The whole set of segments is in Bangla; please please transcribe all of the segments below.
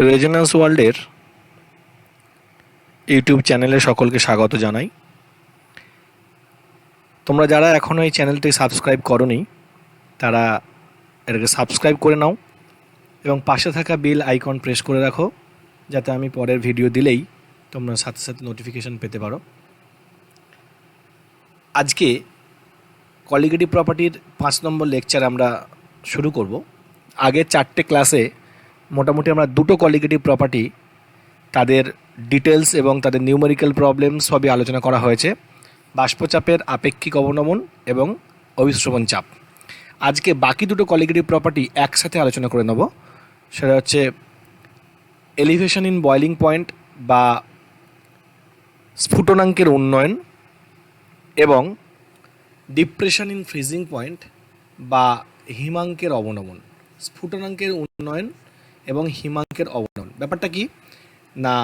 রেজোন্যান্স ওয়ার্ল্ডের ইউটিউব চ্যানেলে সকলকে স্বাগত জানাই। তোমরা যারা এখনও এই চ্যানেলটি সাবস্ক্রাইব করোনি তারা এটাকে সাবস্ক্রাইব করে নাও এবং পাশে থাকা বেল আইকন প্রেস করে রাখো, যাতে আমি পরের ভিডিও দিলেই তোমরা সাথে সাথে নোটিফিকেশান পেতে পারো। আজকে কলিগেটিভ প্রপার্টির 5 নম্বর লেকচার আমরা শুরু করব। আগের 4টে ক্লাসে মোটামুটি আমরা 2টো কলিগেটিভ প্রপার্টি, তাদের ডিটেলস এবং তাদের নিউমেরিক্যাল প্রবলেম সবই আলোচনা করা হয়েছে। বাষ্পচাপের আপেক্ষিক অবনমন এবং অভিশ্রবণ চাপ। আজকে বাকি 2টো কলিগেটিভ প্রপার্টি একসাথে আলোচনা করে নেব। সেটা হচ্ছে এলিভেশন ইন বয়লিং পয়েন্ট বা স্ফুটনাঙ্কের উন্নয়ন এবং ডিপ্রেশন ইন ফ্রিজিং পয়েন্ট বা হিমাঙ্কের অবনমন। স্ফুটনাঙ্কের উন্নয়ন এবং হিমাঙ্কের অবনমন ব্যাপারটা কি না,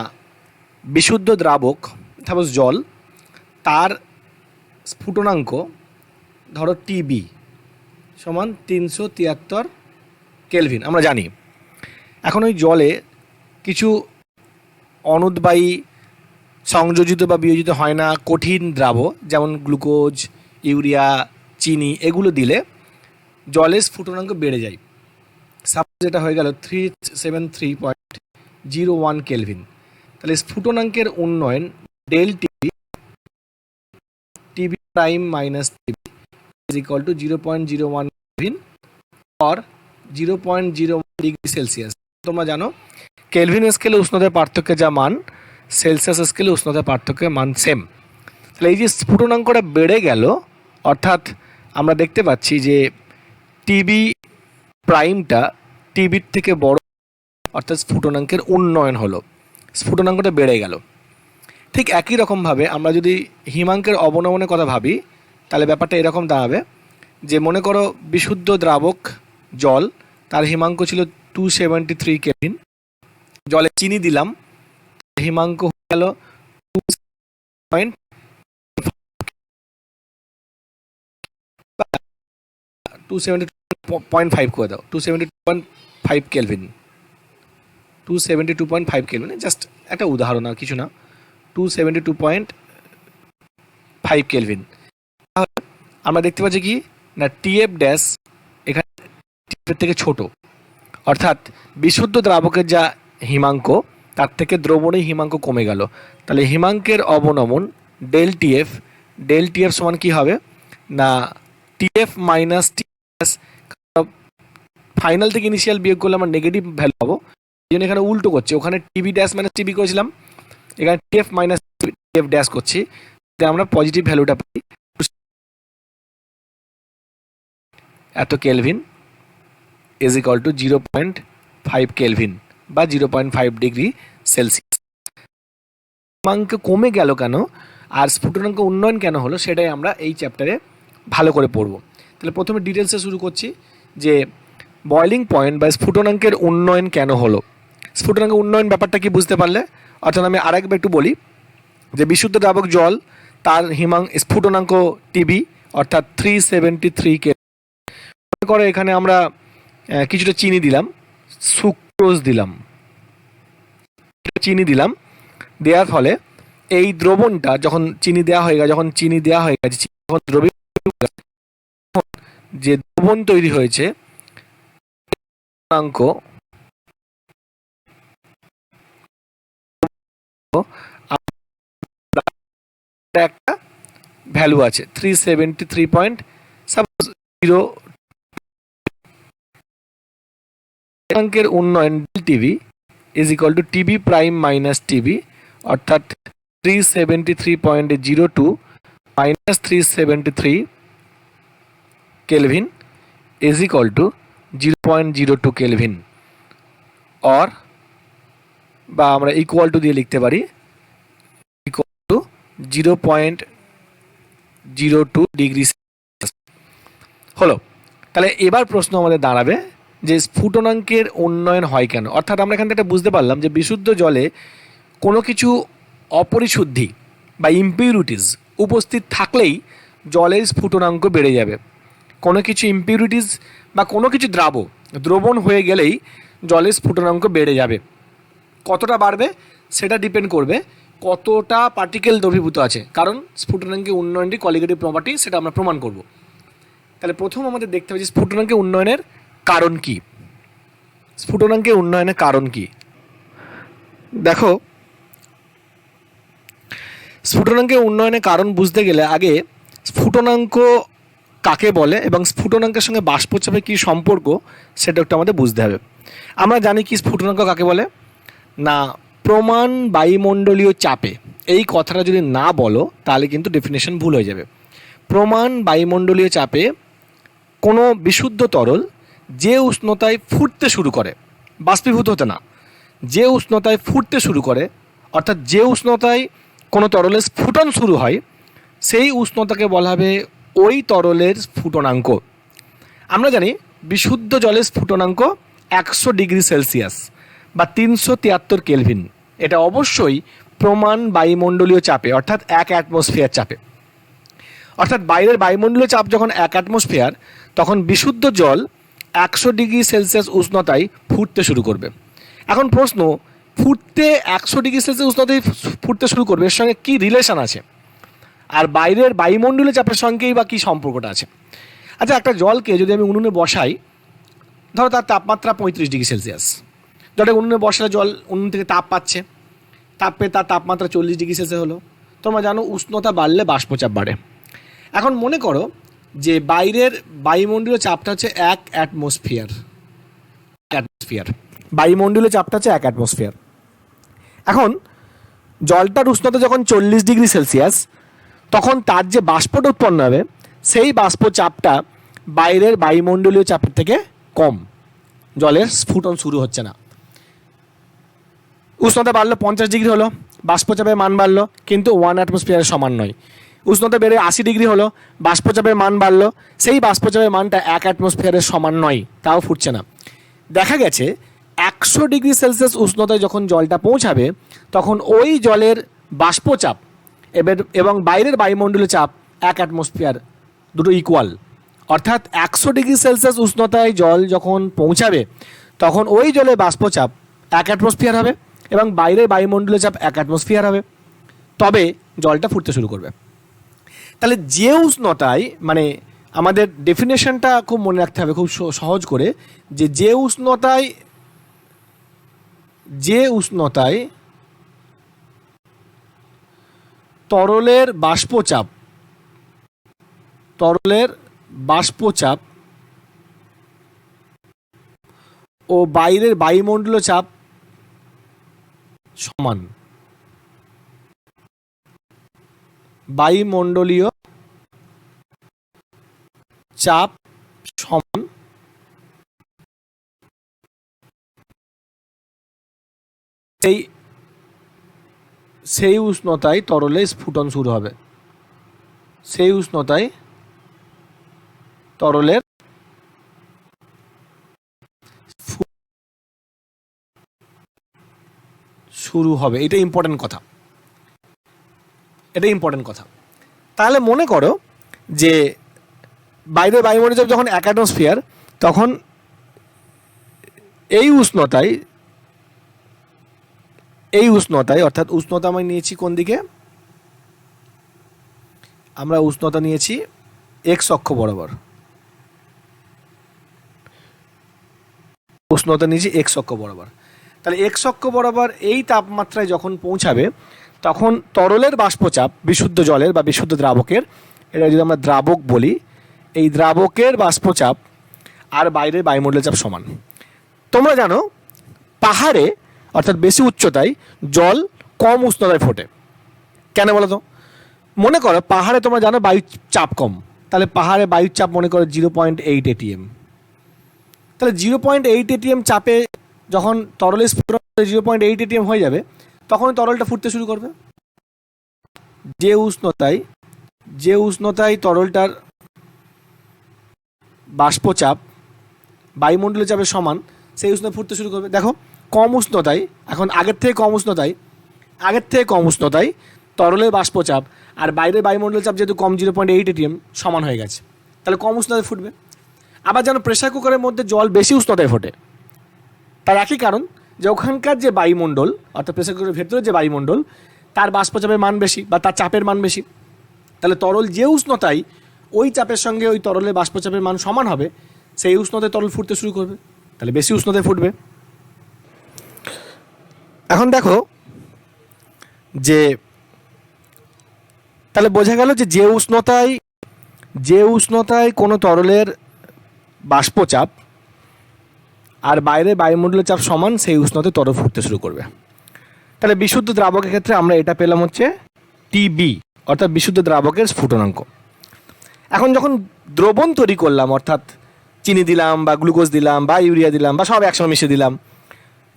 বিশুদ্ধ দ্রাবক সাপোজ জল, তার স্ফুটনাঙ্ক ধরো টিবি সমান 373 কেলভিন আমরা জানি। এখন ওই জলে কিছু অনুদ্বায়ী সংযোজিত বা বিয়োজিত হয় না কঠিন দ্রাবক, যেমন গ্লুকোজ, ইউরিয়া, চিনি, এগুলো দিলে জলের স্ফুটনাঙ্ক বেড়ে যায়। সাপোজ এটা হয়ে গেল 373.01 কেলভিন। তাহলে স্ফুটনাঙ্কের উন্নয়ন del TB TB prime minus TB is equal to 0.01 kelvin or 0.01 degree Celsius. তোমরা জানো কেলভিন স্কেলে উষ্ণতার পার্থক্যে যা মান, সেলসিয়াস স্কেলে উষ্ণতার পার্থক্যের মান সেম। তাহলে এই যে স্ফুটনাঙ্কটা বেড়ে গেল, অর্থাৎ আমরা দেখতে পাচ্ছি যে টিবি প্রাইমটা টিবির থেকে বড়, অর্থাৎ স্ফুটনাঙ্কের উন্নয়ন হলো, স্ফুটনাঙ্কটা বেড়ে গেল। ঠিক একই রকমভাবে আমরা যদি হিমাঙ্কের অবনমনের কথা ভাবি, তাহলে ব্যাপারটা এরকম দাঁড়াবে যে মনে করো বিশুদ্ধ দ্রাবক জল, তার হিমাঙ্ক ছিল 273 কেলভিন, জলে চিনি দিলাম, হিমাঙ্ক হয়ে গেল 272.5 করে দাও, 272.5 কেলভিন, 272.5 কেলভিন, জাস্ট একটা উদাহরণ আর কিছু না, 272.5 কেলভিন। তাহলে আমরা দেখতে পাচ্ছি কি না, টিএফ ড্যাশ এখানে টিএফের থেকে ছোট, অর্থাৎ বিশুদ্ধ দ্রাবকের যা হিমাঙ্ক তার থেকে দ্রবণের হিমাঙ্ক কমে গেল। তাহলে হিমাঙ্কের অবনমন ডেল টিএফ সমান কি হবে না, টিএফ মাইনাস টিএস। ফাইনাল থেকে ইনিশিয়াল বিয়োগ করলে আমরা নেগেটিভ ভ্যালু পাবো, এই জন্য এখানে উল্টো করছে। ওখানে টিবি ড্যাশ মাইনাস টিবি করেছিলাম, এখানে টিএফ মাইনাস টিএফ ড্যাশ করছি, আমরা পজিটিভ ভ্যালুটা পাই এত kelvin is equal to 0.5 kelvin বা 0.5 ডিগ্রি সেলসিয়াস। হিমাঙ্ক কমে গেল কেন আর স্ফুটনাঙ্ক উন্নয়ন কেন হলো, সেটাই আমরা এই চ্যাপ্টারে ভালো করে পড়ব। তাহলে প্রথমে ডিটেলসে শুরু করছি যে বয়লিং পয়েন্ট বা স্ফুটনাঙ্কের উন্নয়ন কেন হলো। স্ফুটনাঙ্কের উন্নয়ন ব্যাপারটা কি বুঝতে পারলে, অর্থাৎ আমি আরেকবার একটু বলি যে বিশুদ্ধ দ্রাবক জল, তার স্ফুটনাঙ্ক টিবি অর্থাৎ 373 কে। মনে করো এখানে আমরা কিছুটা চিনি দিলাম, সুক্রোজ দিলাম, চিনি দিলাম, দেওয়ার ফলে এই দ্রবণটা যখন চিনি দেওয়া হয়ে গেছে, যখন দ্রবীভূত যে দ্রবণ তৈরি হয়েছে একটা ভ্যালু আছে 373.0। হিমাঙ্কের উন্নয়ন TB is equal to TB prime minus TB, অর্থাৎ 373.02 minus 373 kelvin is equal to 0.02 kelvin, or বা আমরা ইকুয়াল টু দিয়ে লিখতে পারি ইকুয়াল টু 0.02 ডিগ্রি হলো। তাহলে এবার প্রশ্ন আমাদের দাঁড়াবে যে স্ফুটনাঙ্কের উন্নয়ন হয় কেন, অর্থাৎ আমরা এখান থেকে বুঝতে পারলাম যে বিশুদ্ধ জলে কোনো কিছু অপরিশুদ্ধি বা ইম্পিউরিটিস উপস্থিত থাকলেই জলের স্ফুটনাঙ্ক বেড়ে যাবে। কোনো কিছু ইম্পিউরিটিস বা কোনো কিছু দ্রবণ হয়ে গেলেই জলের স্ফুটনাঙ্ক বেড়ে যাবে। কতটা বাড়বে সেটা ডিপেন্ড করবে কতটা পার্টিকেল দ্রবীভূত আছে, কারণ স্ফুটনাঙ্কের উন্নয়নটি কলিগেটিভ প্রপার্টি, সেটা আমরা প্রমাণ করব। তাহলে প্রথম আমাদের দেখতে হবে যে স্ফুটনাঙ্কের উন্নয়নের কারণ কি। স্ফুটনাঙ্কের উন্নয়নের কারণ কি? দেখো, স্ফুটনাঙ্কের উন্নয়নের কারণ বুঝতে গেলে আগে স্ফুটনাঙ্ক কাকে বলে এবং স্ফুটনাঙ্কের সঙ্গে বাষ্পচাপের কী সম্পর্ক সেটা একটু আমাদের বুঝতে হবে। আমরা জানি কি স্ফুটনাঙ্ক কাকে বলে না, প্রমাণ বায়ুমণ্ডলীয় চাপে। এই কথাটা যদি না বলো তাহলে কিন্তু ডেফিনেশন ভুল হয়ে যাবে। প্রমাণ বায়ুমণ্ডলীয় চাপে কোনো বিশুদ্ধ তরল যে উষ্ণতায় ফুটতে শুরু করে, বাষ্পীভূত হতে না, যে উষ্ণতায় ফুটতে শুরু করে, অর্থাৎ যে উষ্ণতায় কোনো তরলের স্ফুটন শুরু হয় সেই উষ্ণতাকে বলা হবে ওই তরলের স্ফুটনাঙ্ক। আমরা জানি বিশুদ্ধ জলের স্ফুটনাঙ্ক 100 ডিগ্রি সেলসিয়াস বা 373 কেলভিন। এটা অবশ্যই প্রমাণ বায়ুমণ্ডলীয় চাপে, অর্থাৎ 1 অ্যাটমসফিয়ার চাপে। অর্থাৎ বাইরের বায়ুমণ্ডলীয় চাপ যখন 1 অ্যাটমসফিয়ার, তখন বিশুদ্ধ জল 100 ডিগ্রি সেলসিয়াস উষ্ণতায় ফুটতে শুরু করবে। এখন প্রশ্ন, ফুটতে 100 ডিগ্রি সেলসিয়াস উষ্ণতায় ফুটতে শুরু করবে, এর সঙ্গে কী রিলেশন আছে, আর বাইরের বায়ুমণ্ডলীয় চাপের সঙ্গেই বা কী সম্পর্কটা আছে? আচ্ছা, একটা জলকে যদি আমি উনুনে বসাই, ধরো তার তাপমাত্রা 35 ডিগ্রি সেলসিয়াস, জলটা উনুনে বসালে জল উনুন থেকে তাপ পাচ্ছে, তাপ পেয়ে তার তাপমাত্রা 40 ডিগ্রি সেলসিয়াস হলো। তোমরা জানো উষ্ণতা বাড়লে বাষ্পচাপ বাড়ে। এখন মনে করো যে বাইরের বায়ুমণ্ডলীয় চাপটা হচ্ছে 1 অ্যাটমসফিয়ার। বায়ুমণ্ডলীয় চাপটা হচ্ছে 1 অ্যাটমসফিয়ার। এখন জলটার উষ্ণতা যখন 40 ডিগ্রি সেলসিয়াস, তখন তার যে বাষ্পটা উৎপন্ন হবে সেই বাষ্প চাপটা বাইরের বায়ুমণ্ডলীয় চাপের থেকে কম, জলের স্ফুটন শুরু হচ্ছে না। উষ্ণতা বাড়লো 50 ডিগ্রি হলো, বাষ্পচাপের মান বাড়লো, কিন্তু 1 অ্যাটমসফিয়ারের সমান নয়। উষ্ণতা বেড়ে 80 ডিগ্রি হলো, বাষ্পচাপের মান বাড়লো, সেই বাষ্পচাপের মানটা 1 অ্যাটমসফিয়ারের সমান নয়, তাও ফুটছে না। দেখা গেছে 100 ডিগ্রি সেলসিয়াস উষ্ণতায় যখন জলটা পৌঁছাবে, তখন ওই জলের বাষ্পচাপ এবং বাইরের বায়ুমণ্ডলীয় চাপ 1 অ্যাটমসফিয়ার, দুটো ইকুয়াল। অর্থাৎ 100 ডিগ্রি সেলসিয়াস উষ্ণতায় জল যখন পৌঁছাবে, তখন ওই জলের বাষ্পচাপ 1 অ্যাটমসফিয়ার হবে এবং বাইরের বায়ুমণ্ডলীয় চাপ 1 অ্যাটমসফিয়ার হবে, তবে জলটা ফুটতে শুরু করবে। তাহলে যে উষ্ণতায়, মানে আমাদের ডেফিনেশনটা খুব মনে রাখতে হবে খুব সহজ করে, যে উষ্ণতায় তরলের বাষ্পচাপ ও বাইরের বায়ুমণ্ডলীয় চাপ সমান, বায়ুমণ্ডলীয় চাপ সমান, সেই উষ্ণতায় তরলে স্ফুটন শুরু হবে। সেই উষ্ণতায় তরলের শুরু হবে। এটা ইম্পর্টেন্ট কথা। তাহলে মনে করো যে বাইরের বায়ুমণ্ডলীয় চাপ যখন 1 অ্যাটমসফিয়ার, তখন এই উষ্ণতায় অর্থাৎ উষ্ণতা আমি নিয়েছি কোন দিকে, আমরা উষ্ণতা নিয়েছি এক্স অক্ষ বরাবর, তাহলে এক্স অক্ষ বরাবর এই তাপমাত্রায় যখন পৌঁছাবে, তখন তরলের বাষ্পচাপ, বিশুদ্ধ জলের বা বিশুদ্ধ দ্রাবকের, এটা যদি আমরা দ্রাবক বলি, এই দ্রাবকের বাষ্পচাপ আর বাইরের বায়ুমণ্ডলীয় চাপ সমান। তোমরা জানো পাহাড়ে অর্থাৎ বেশি উচ্চতায় জল কম উষ্ণতায় ফোটে। কেন বলো তো? মনে করো পাহাড়ে তোমরা জানো বায়ুর চাপ কম, তাহলে পাহাড়ে বায়ুর চাপ মনে করো 0.8 ATM। তাহলে 0.8 ATM চাপে যখন তরলের স্ফুটন 0.8 ATM হয়ে যাবে, তখন তরলটা ফুটতে শুরু করবে। যে উষ্ণতায় তরলটার বাষ্পচাপ বায়ুমণ্ডলীয় চাপের সমান, সেই উষ্ণতায় ফুটতে শুরু করবে। দেখো কম উষ্ণতায়, এখন আগের থেকে কম উষ্ণতায় তরলের বাষ্পচাপ আর বাইরের বায়ুমণ্ডলীয় চাপ যেহেতু কম 0.8 ATM সমান হয়ে গেছে, তাহলে কম উষ্ণতায় ফুটবে। আবার যেন প্রেসার কুকারের মধ্যে জল বেশি উষ্ণতায় ফোটে, তার একই কারণ, যে ওখানকার যে বায়ুমণ্ডল অর্থাৎ প্রেসার কুকারের ভেতরে যে বায়ুমণ্ডল তার বাষ্পচাপের মান বেশি বা তার চাপের মান বেশি, তাহলে তরল যে উষ্ণতায় ওই চাপের সঙ্গে ওই তরলের বাষ্পচাপের মান সমান হবে সেই উষ্ণতায় তরল ফুটতে শুরু করবে, তাহলে বেশি উষ্ণতায় ফুটবে। এখন দেখো যে তাহলে বোঝা গেল যে যে উষ্ণতায় কোনো তরলের বাষ্পচাপ আর বাইরে বায়ুমণ্ডলের চাপ সমান সেই উষ্ণতায় তরল ফুটতে শুরু করবে। তাহলে বিশুদ্ধ দ্রাবকের ক্ষেত্রে আমরা এটা পেলাম হচ্ছে টিবি অর্থাৎ বিশুদ্ধ দ্রাবকের স্ফুটনাঙ্ক। এখন যখন দ্রবণ তৈরি করলাম অর্থাৎ চিনি দিলাম বা গ্লুকোজ দিলাম বা ইউরিয়া দিলাম বা সব একসঙ্গে মিশিয়ে দিলাম,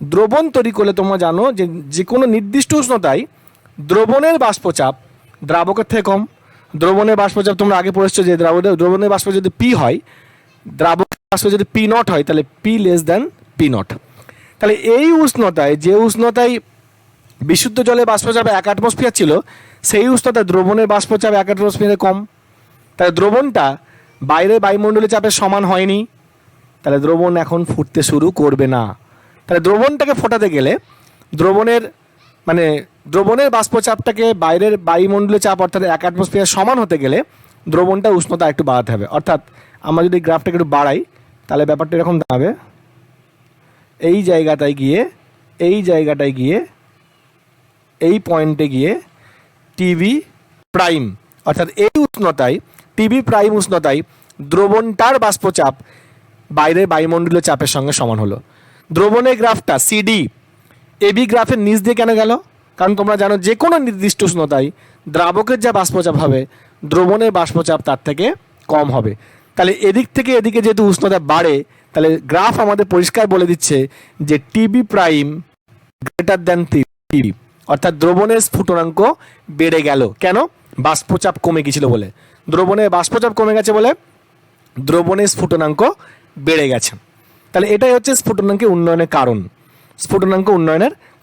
দ্রবণ তৈরি করলে তোমরা জানো যে যে কোনো নির্দিষ্ট উষ্ণতায় দ্রবণের বাষ্পচাপ দ্রাবকের থেকে কম। দ্রবণের বাষ্পচাপ তোমরা আগে পড়েছো যে দ্রবণের বাষ্প যদি পি হয়, দ্রাবকের বাষ্প যদি পি নট হয় তাহলে P less than P not. তাহলে এই উষ্ণতায় যে উষ্ণতায় বিশুদ্ধ জলে বাষ্পচাপ 1 অ্যাটমসফিয়ার ছিল সেই উষ্ণতায় দ্রবণের বাষ্পচাপ 1 অ্যাটমসফিয়ারে কম, তাহলে দ্রবণটা বাইরে বায়ুমণ্ডলের চাপের সমান হয়নি, তাহলে দ্রবণ এখন ফুটতে শুরু করবে না। তাহলে দ্রবণটাকে ফোটাতে গেলে দ্রবণের বাষ্পচাপটাকে বাইরের বায়ুমণ্ডলের চাপ অর্থাৎ 1 অ্যাটমসফিয়ার সমান হতে গেলে দ্রবণটা উষ্ণতা একটু বাড়াতে হবে। অর্থাৎ আমরা যদি গ্রাফটাকে একটু বাড়াই তাহলে ব্যাপারটা এরকম দাঁড়াবে, এই জায়গাটায় গিয়ে এই পয়েন্টে গিয়ে টিবি প্রাইম অর্থাৎ এই উষ্ণতায় টিবি প্রাইম উষ্ণতায় দ্রবণটার বাষ্পচাপ বাইরের বায়ুমণ্ডলীয় চাপের সঙ্গে সমান হলো। দ্রবণের গ্রাফটা সিডি এবি গ্রাফের নিচ দিয়ে কেন গেল? কারণ তোমরা জানো যে কোনো নির্দিষ্ট উষ্ণতায় দ্রাবকের যা বাষ্পচাপ হবে দ্রবণের বাষ্পচাপ তার থেকে কম হবে। তাহলে এদিক থেকে এদিকে যেহেতু উষ্ণতা বাড়ে তাহলে গ্রাফ আমাদের পরিষ্কার বলে দিচ্ছে যে TB prime greater than TB অর্থাৎ দ্রবণের স্ফুটনাঙ্ক বেড়ে গেল। কেন? বাষ্পচাপ কমে গেছিল বলে। দ্রবণের বাষ্পচাপ কমে গেছে বলে দ্রবণের স্ফুটনাঙ্ক বেড়ে গেছে। তাহলে এটাই হচ্ছে স্ফুটনাঙ্কের উন্নয়নের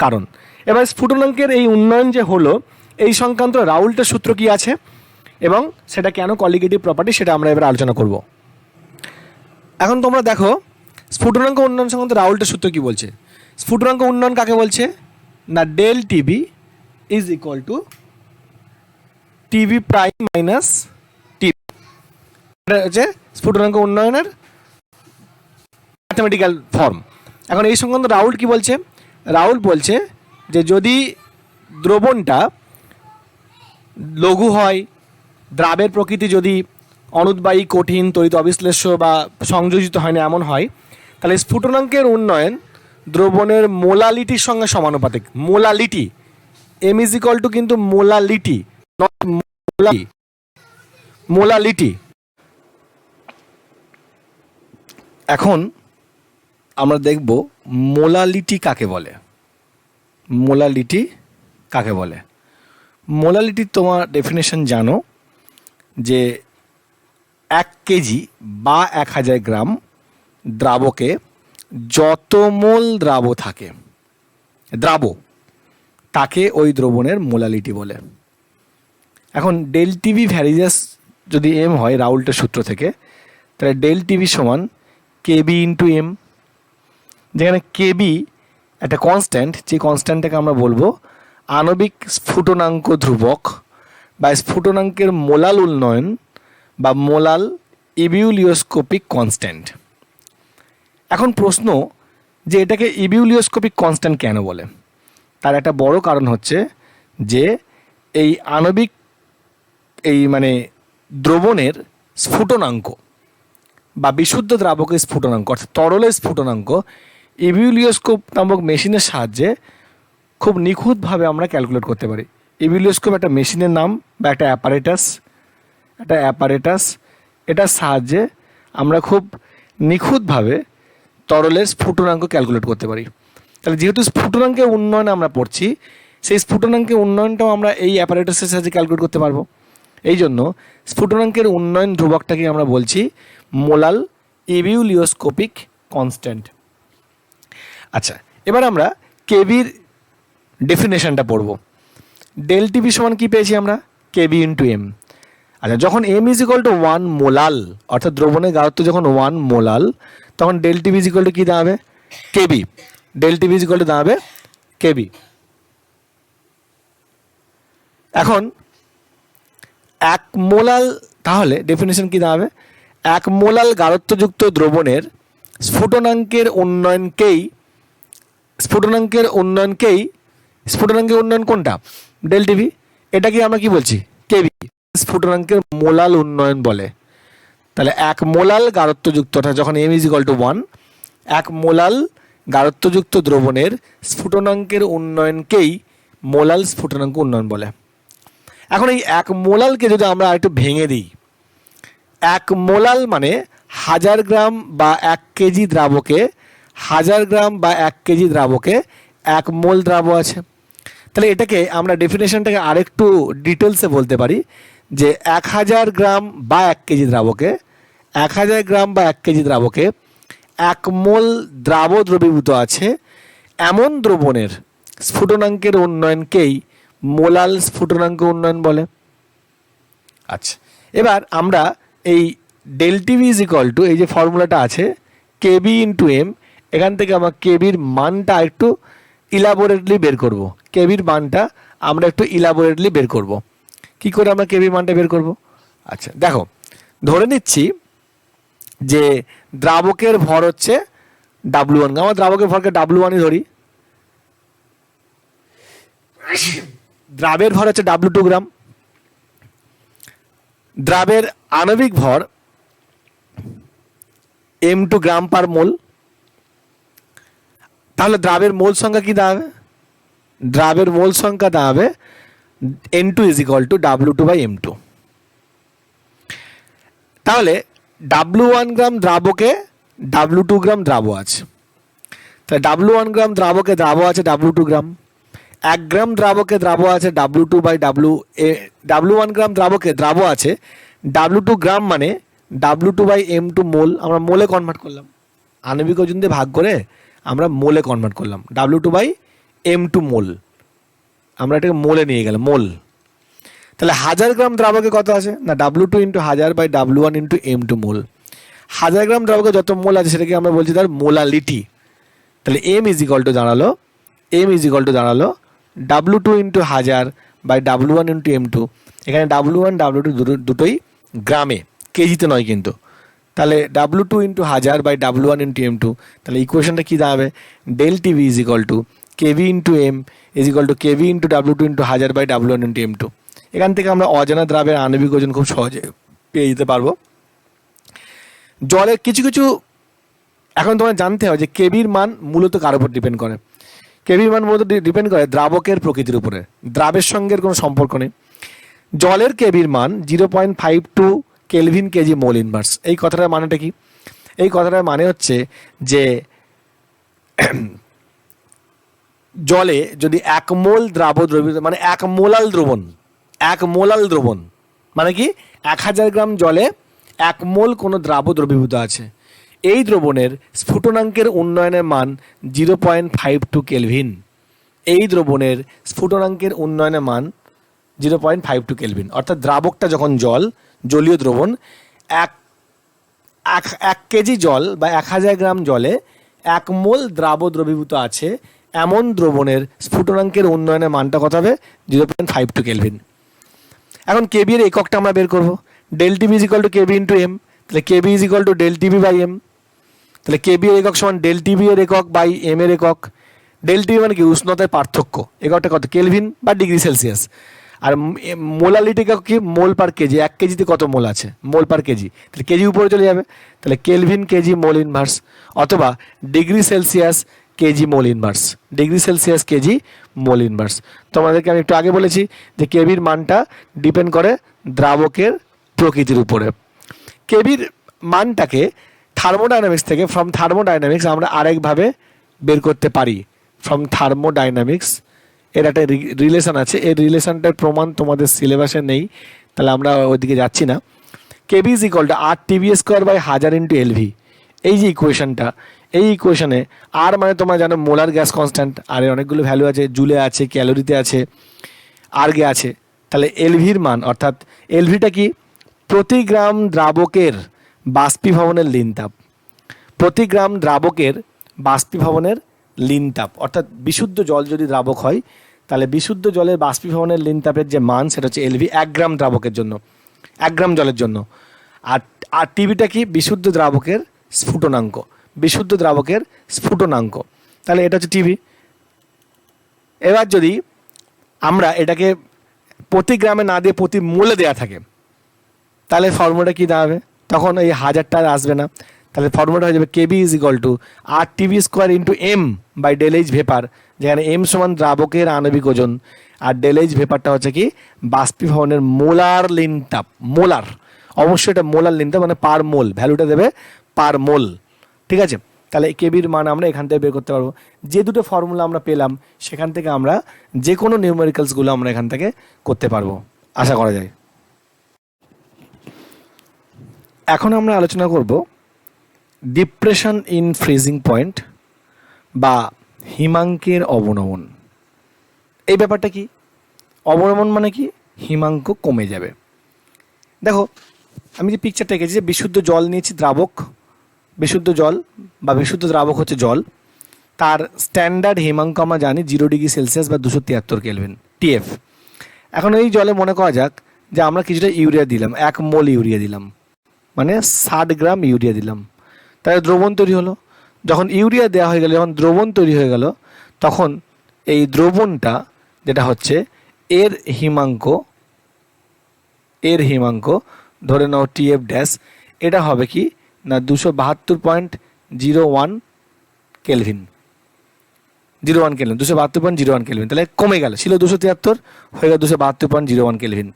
কারণ। এবার স্ফুটনাঙ্কের এই উন্নয়ন যে হলো এই সংক্রান্ত রাউল্টের সূত্র কি আছে এবং সেটা কেন কলিগেটিভ প্রপার্টি সেটা আমরা এবার আলোচনা করব। এখন তোমরা দেখো স্ফুটনাঙ্ক উন্নয়ন সংক্রান্ত রাউল্টের সূত্র কি বলছে। স্ফুটনাঙ্ক উন্নয়ন কাকে বলছে না del TB is equal to TB prime minus TB. এটা হচ্ছে স্ফুটনাঙ্ক উন্নয়নের ম্যাথমেটিক্যাল ফর্ম। এখন এই সংক্রান্ত রাউল্ট কি বলছে? রাউল্ট বলছে যে যদি দ্রবণটা লঘু হয়, দ্রাবের প্রকৃতি যদি অনুদ্বায়ী কঠিন তড়িৎ অবিশ্লেষ্য বা সংযোজিত হয় না এমন হয় তাহলে স্ফুটনাঙ্কের উন্নয়ন দ্রবণের মোলালিটির সঙ্গে সমানুপাতিক। Molality M is equal to কিন্তু মোলালিটি নট মোলালিটি। এখন আমরা দেখব মোলালিটি কাকে বলে। মোলালিটির তোমার ডেফিনেশন জানো যে 1 কেজি বা 1000 গ্রাম দ্রাবকে যত মোল তাকে ওই দ্রবণের মোলালিটি বলে। এখন ডেল টিভি ভ্যারিজাস যদি এম হয় রাউল্টের সূত্র থেকে তাহলে ডেল টিভি সমান কেবি ইন্টু এম, যেখানে কেবি একটা কনস্ট্যান্ট, যে কনস্ট্যান্টটাকে আমরা বলবো আণবিক স্ফুটনাঙ্ক ধ্রুবক বা স্ফুটনাঙ্কের মোলাল উন্নয়ন বা মোলাল ইবিউলিওস্কোপিক কনস্ট্যান্ট। এখন প্রশ্ন যে এটাকে ইবিউলিওস্কোপিক কনস্ট্যান্ট কেন বলে, তার একটা বড় কারণ হচ্ছে যে এই আণবিক দ্রবণের স্ফুটনাঙ্ক বা বিশুদ্ধ দ্রাবকের স্ফুটনাঙ্ক অর্থাৎ তরলের স্ফুটনাঙ্ক ইবিউলিওস্কোপ নামক মেশিনের সাহায্যে খুব নিখুঁতভাবে আমরা ক্যালকুলেট করতে পারি। ইবিউলিওস্কোপ একটা মেশিনের নাম বা একটা অ্যাপারেটাস, এটার সাহায্যে আমরা খুব নিখুঁতভাবে তরলের স্ফুটনাঙ্ক ক্যালকুলেট করতে পারি। তাহলে যেহেতু স্ফুটনাঙ্কের উন্নয়ন আমরা পড়ছি সেই স্ফুটনাঙ্কের উন্নয়নটাও আমরা এই অ্যাপারেটাসের সাহায্যে ক্যালকুলেট করতে পারবো। এই জন্য স্ফুটনাঙ্কের উন্নয়ন ধ্রুবকটাকে আমরা বলছি মোলাল ইবিউলিওস্কোপিক কনস্ট্যান্ট। আচ্ছা, এবার আমরা কেবির ডেফিনেশনটা পড়ব। ডেল টিভি সমান কি পেয়েছি আমরা? K B into M. আচ্ছা, যখন M is equal to 1 molal অর্থাৎ দ্রবণের গাঢ়ত্ব যখন 1 মোলাল তখন del TV is equal to কী দাঁড়াবে? K B. Del TV is equal to দাঁড়াবে কেবি। এখন এক মোলাল, তাহলে ডেফিনেশন কি দাঁড়াবে, এক মোলাল গারত্বযুক্ত দ্রবণের স্ফুটনাঙ্কের উন্নয়ন কোনটা, ডেল টিভি, এটাকে আমরা কি বলছি, কেবি, স্ফুটনাঙ্কের মোলাল উন্নয়ন বলে। তাহলে এক মোলাল গারত্বযুক্ত, অর্থাৎ যখন এম ইজ ইকুয়াল টু 1, এক মোলাল গারত্বযুক্ত দ্রবণের স্ফুটনাঙ্কের উন্নয়নকেই মোলাল স্ফুটনাঙ্ক উন্নয়ন বলে। এখন এই এক মোলালকে যদি আমরা একটু ভেঙে দিই, এক মোলাল মানে 1000 গ্রাম বা 1 কেজি দ্রাবকে, 1000 গ্রাম বা 1 কেজি দ্রাবকে 1 মোল দ্রাব আছে। তাহলে এটাকে আমরা ডেফিনেশনটাকে আরেকটু ডিটেলসে বলতে পারি যে 1000 গ্রাম বা 1 কেজি দ্রাবকে, 1000 গ্রাম বা 1 কেজি দ্রাবকে 1 মোল দ্রাব দ্রবীভূত আছে এমন দ্রবণের স্ফুটনাঙ্কের উন্নয়নকেই মোলাল স্ফুটনাঙ্ক উন্নয়ন বলে। আচ্ছা, এবার আমরা এই del TV is equal to, এই যে ফর্মুলাটা আছে কেবি ইন্টু এম, এখান থেকে আমরা কেবির মানটা একটু ইলাবোরেটলি বের করব। কেবির মানটা আমরা একটু ইলাবোরেটলি বের করব। কি করে আমরা কেবির মানটা বের করব? আচ্ছা দেখো, ধরে নিচ্ছি যে দ্রাবকের ভর হচ্ছে W1, আমরা দ্রাবকের ভরকে W1ই ধরি, দ্রাবের ভর হচ্ছে W2 গ্রাম, দ্রাবের আণবিক ভর M2 গ্রাম পার মোল। তাহলে দ্রাবের মোল সংখ্যা কি দাঁড়াবে? দ্রাবের মোল সংখ্যা দাঁড়াবে N2 is equal to W2 by M2। তাহলে W1 গ্রাম দ্রাবকে W2 গ্রাম দ্রাব আছে, তাহলে W1 গ্রাম দ্রাবকে দ্রাব আছে W2 গ্রাম, 1 গ্রাম দ্রাবকে দ্রাব আছে W2 বাই W1 গ্রাম দ্রাবকে দ্রাব আছে W2 গ্রাম, মানে W2 বাই M2 মোল। আমরা মোলে কনভার্ট করলাম, আণবিক ওজন দিয়ে ভাগ করে আমরা মোলে কনভার্ট করলাম, W2 বাই M2 মোল, আমরা এটাকে মোলে নিয়ে গেলাম, মোল। তাহলে 1000 গ্রাম দ্রাবকে কত আছে না, W2 into 1000 by W1 into M2 mole. 1000 gram দ্রাবকে যত মোল আছে সেটাকে আমরা বলছি তার মোলালিটি। তাহলে M ইজ ইকুয়াল টু দাঁড়ালো W2 into 1000 by W1 into M2। এখানে W1 W2 দুটোই গ্রামে, কেজিতে নয় কিন্তু। তাহলে W2 into 1000 by W1 into M2, তাহলে ইকুয়েশনটা কী দাঁড়াবে, del TV is equal to KV into M is equal to KV into W2 into 1000 by W1 into M2। এখান থেকে আমরা অজানা দ্রাবের আণবিক ওজন খুব সহজে পেয়ে যেতে পারবো। জলের কিছু কিছু এখন তোমার জানতে হবে যে কেবির মান মূলত কার উপর ডিপেন্ড করে। কেবির মান মূলত ডিপেন্ড করে দ্রাবকের প্রকৃতির উপরে, দ্রাবের সঙ্গে কোনো সম্পর্ক নেই। জলের কেবির মান 0.52 কেলভিন কেজি মোল ইনভার্স। এই কথাটার মানেটা কি? এই কথাটার মানে হচ্ছে যে জলে যদি 1 মোল দ্রবীভূত, মানে 1 মোলাল দ্রবণ মানে কি, 1000 গ্রাম জলে 1 মোল কোনো দ্রাব দ্রবীভূত আছে, এই দ্রবণের স্ফুটনাঙ্কের উন্নয়নের মান 0.52 কেলভিন। এই দ্রবণের স্ফুটনাঙ্কের উন্নয়নের মান 0.52 কেলভিন। অর্থাৎ দ্রাবকটা যখন জলীয় দ্রবণ, 1 কেজি জল বা 1000 গ্রাম জলে 1 মোল দ্রাব দ্রবীভূত আছে এমন দ্রবণের স্ফুটনাঙ্কের উন্নয়নের মানটা কত হবে, 0.52 কেলভিন। এখন কেবি এর এককটা আমরা বের করবো, del TV is equal to KB into M. তাহলে K B is equal to del T B by M. তাহলে কেবি এর একক সমান ডেল টিভি এর একক বাই এম এর একক। ডেল টিভি মানে কি, উষ্ণতার পার্থক্য, এককটা কত, কেলভিন বা ডিগ্রি সেলসিয়াস। আর মোলালিটি একক কি, মোল পার কেজি, 1 কেজিতে কত মোল আছে, মোল পার কেজি, তাহলে কেজি উপরে চলে যাবে, তাহলে কেলভিন কেজি মোল ইনভার্স, অথবা degree Celsius K G mole inverse, degree Celsius K G mole inverse. তোমাদেরকে আমি একটু আগে বলেছি যে কেবির মানটা ডিপেন্ড করে দ্রাবকের প্রকৃতির উপরে। কেবির মানটাকে থার্মোডাইনামিক্স থেকে, ফ্রম থার্মোডাইনামিক্স আমরা আরেকভাবে বের করতে পারি। ফ্রম থার্মোডাইনামিক্স এর একটা রিলেশন আছে, এই রিলেশনটার প্রমাণ তোমাদের সিলেবাসে নেই, তাহলে আমরা ওইদিকে যাচ্ছি না। K B is equal to R T B square by 1000 into L V. এই যে ইকুয়েশনটা, এই ইকুয়েশনে আর মানে তোমরা জানো মোলার গ্যাস কনস্ট্যান্ট, আর অনেকগুলো ভ্যালু আছে, জুলে আছে, ক্যালোরিতে আছে, আর্গে আছে। তাহলে এলভির মান, অর্থাৎ এলভিটা কি, প্রতি গ্রাম দ্রাবকের বাষ্পীভবনের লিন তাপ, প্রতি গ্রাম দ্রাবকের বাষ্পীভবনের লিন তাপ, অর্থাৎ বিশুদ্ধ জল যদি দ্রাবক হয় তাহলে বিশুদ্ধ জলের বাষ্পীভবনের লিন তাপের যে মান সেটা হচ্ছে এলভি 1 গ্রাম দ্রাবকের জন্য, 1 গ্রাম জলের জন্য। আর আর টিবিটা কি? বিশুদ্ধ দ্রাবকের স্ফুটনাঙ্ক, বিশুদ্ধ দ্রাবকের স্ফুটনাঙ্ক। তাহলে এটা হচ্ছে টিবি। এবার যদি আমরা এটাকে প্রতি গ্রামে না দিয়ে প্রতি মোলে দেওয়া থাকে তাহলে ফর্মুলাটা কী দাঁড়াবে? তখন এই হাজারটা আর আসবে না, তাহলে ফর্মুলাটা হয়ে যাবে K B is equal to R T B square into M by del H vapour, যেখানে এম সমান দ্রাবকের আণবিক ওজন আর ডেল এইচ ভেপারটা হচ্ছে কি বাষ্পীভবনের মোলার লিন তাপ। মোলার, অবশ্যই এটা মোলার লিন তাপ, মানে পার মোল, ভ্যালুটা দেবে পার মোল। ঠিক আছে, তাহলে কেবির মান আমরা এখান থেকে বের করতে পারবো। যে দুটো ফর্মুলা আমরা পেলাম সেখান থেকে আমরা যে কোনো নিউমেরিক্যালসগুলো আমরা এখান থেকে করতে পারবো, আশা করা যায়। এখন আমরা আলোচনা করব ডিপ্রেশন ইন ফ্রিজিং পয়েন্ট বা হিমাঙ্কের অবনমন। এই ব্যাপারটা কি? অবনমন মানে কি? হিমাঙ্ক কমে যাবে। দেখো আমি যে পিকচারটা এঁকেছি, যে বিশুদ্ধ জল নিয়েছি দ্রাবক, বিশুদ্ধ জল বা বিশুদ্ধ দ্রাবক হচ্ছে জল, তার স্ট্যান্ডার্ড হিমাঙ্ক আমরা জানি 0 ডিগ্রি সেলসিয়াস বা 273 কেলভিন টিএফ। এখন এই জলে মনে করা যাক যে আমরা কিছুটা ইউরিয়া দিলাম, 1 মোল ইউরিয়া দিলাম, মানে 60 গ্রাম ইউরিয়া দিলাম, তাহলে দ্রবণ তৈরি হলো। যখন ইউরিয়া দেওয়া হয়ে গেল, যখন দ্রবণ তৈরি হয়ে গেল, তখন এই দ্রবণটা যেটা হচ্ছে এর হিমাঙ্ক ধরে নাও টিএফ ড্যাশ, এটা হবে কি না 272.01 কেলভিন, 01 কেলভিন, 272.01 কেলভিন। তাহলে কমে গেল, ছিল 273 হয়ে গেল 272.01 কেলভিন।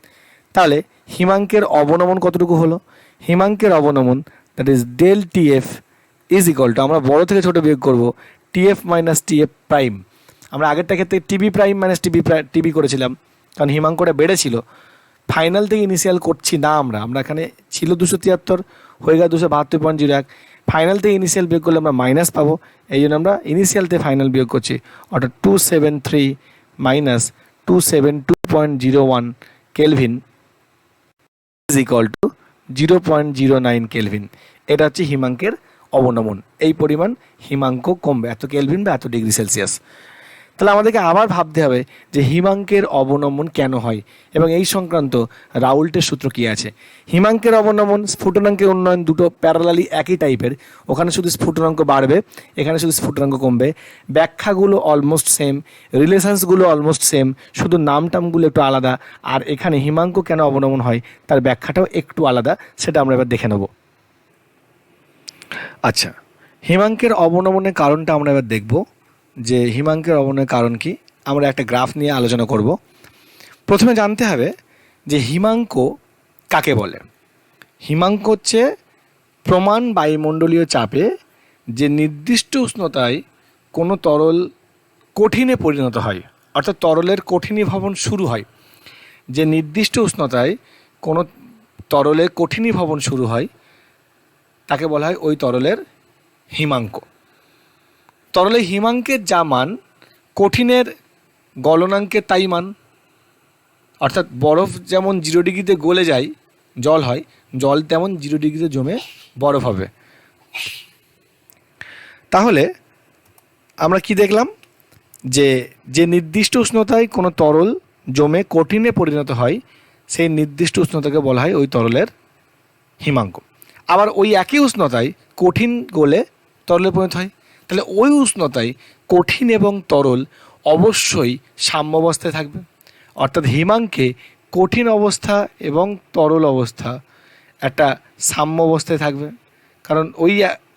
তাহলে হিমাঙ্কের অবনমন কতটুকু হলো? হিমাঙ্কের অবনমন that is del TF is equal to, আমরা বড় থেকে ছোট বিয়োগ করবো, টিএফ মাইনাস টিএফ প্রাইম। আমরা আগেরটা ক্ষেত্রে টিবি প্রাইম মাইনাস টিবি করেছিলাম, কারণ হিমাঙ্কটা বেড়েছিল। ফাইনাল থেকে ইনিশিয়াল করছি না আমরা এখানে ছিল 273 হয়ে গেল 272.01, ফাইনাল থেকে ইনিশিয়াল বিয়োগ করলে আমরা মাইনাস পাবো, এই জন্য আমরা ইনিশিয়াল থেকে ফাইনাল বিয়োগ করছি, অর্থাৎ 273 minus 272.01 kelvin is equal to 0.09 kelvin. এটা হচ্ছে হিমাঙ্কের অবনমন, এই পরিমাণ হিমাঙ্ক কমবে এত কেলভিন বা এত ডিগ্রি সেলসিয়াস। তাহলে আমাদেরকে আবার ভাবতে হবে যে হিমাঙ্কের অবনমন কেন হয় এবং এই সংক্রান্ত রাউল্টের সূত্র কী আছে। হিমাঙ্কের অবনমন, স্ফুটনাঙ্কের উন্নয়ন দুটো প্যারালালি একই টাইপের, ওখানে শুধু স্ফুটনাঙ্ক বাড়বে, এখানে শুধু স্ফুটনাঙ্ক কমবে। ব্যাখ্যাগুলো অলমোস্ট সেম, রিলেশনসগুলো অলমোস্ট সেম, শুধু নামটামগুলো একটু আলাদা। আর এখানে হিমাঙ্ক কেন অবনমন হয় তার ব্যাখ্যাটাও একটু আলাদা, সেটা আমরা এবার দেখে নেব। আচ্ছা, হিমাঙ্কের অবনমনের কারণটা আমরা এবার দেখব যে হিমাঙ্কের অবনমনের কারণ কি। আমরা একটা গ্রাফ নিয়ে আলোচনা করব। প্রথমে জানতে হবে যে হিমাঙ্ক কাকে বলে। হিমাঙ্ক হচ্ছে প্রমাণ বায়ুমণ্ডলীয় চাপে যে নির্দিষ্ট উষ্ণতায় কোনো তরল কঠিনে পরিণত হয়, অর্থাৎ তরলের কঠিনীভবন শুরু হয়। যে নির্দিষ্ট উষ্ণতায় কোনো তরলের কঠিনীভবন শুরু হয় তাকে বলা হয় ওই তরলের হিমাঙ্ক। তরলের হিমাঙ্কের যা মান, কঠিনের গলনাঙ্কের তাই মান। অর্থাৎ বরফ যেমন 0 ডিগ্রিতে গলে যায়, জল হয়, জল তেমন 0 ডিগ্রিতে জমে বরফ হবে। তাহলে আমরা কি দেখলাম যে যে নির্দিষ্ট উষ্ণতায় কোনো তরল জমে কঠিনে পরিণত হয় সেই নির্দিষ্ট উষ্ণতাকে বলা হয় ওই তরলের হিমাঙ্ক। আবার ওই একই উষ্ণতায় কঠিন গলে তরলে পরিণত হয়, তাহলে ওই উষ্ণতায় কঠিন এবং তরল অবশ্যই সাম্যাবস্থায় থাকবে। অর্থাৎ হিমাঙ্কে কঠিন অবস্থা এবং তরল অবস্থা একটা সাম্য অবস্থায় থাকবে, কারণ ওই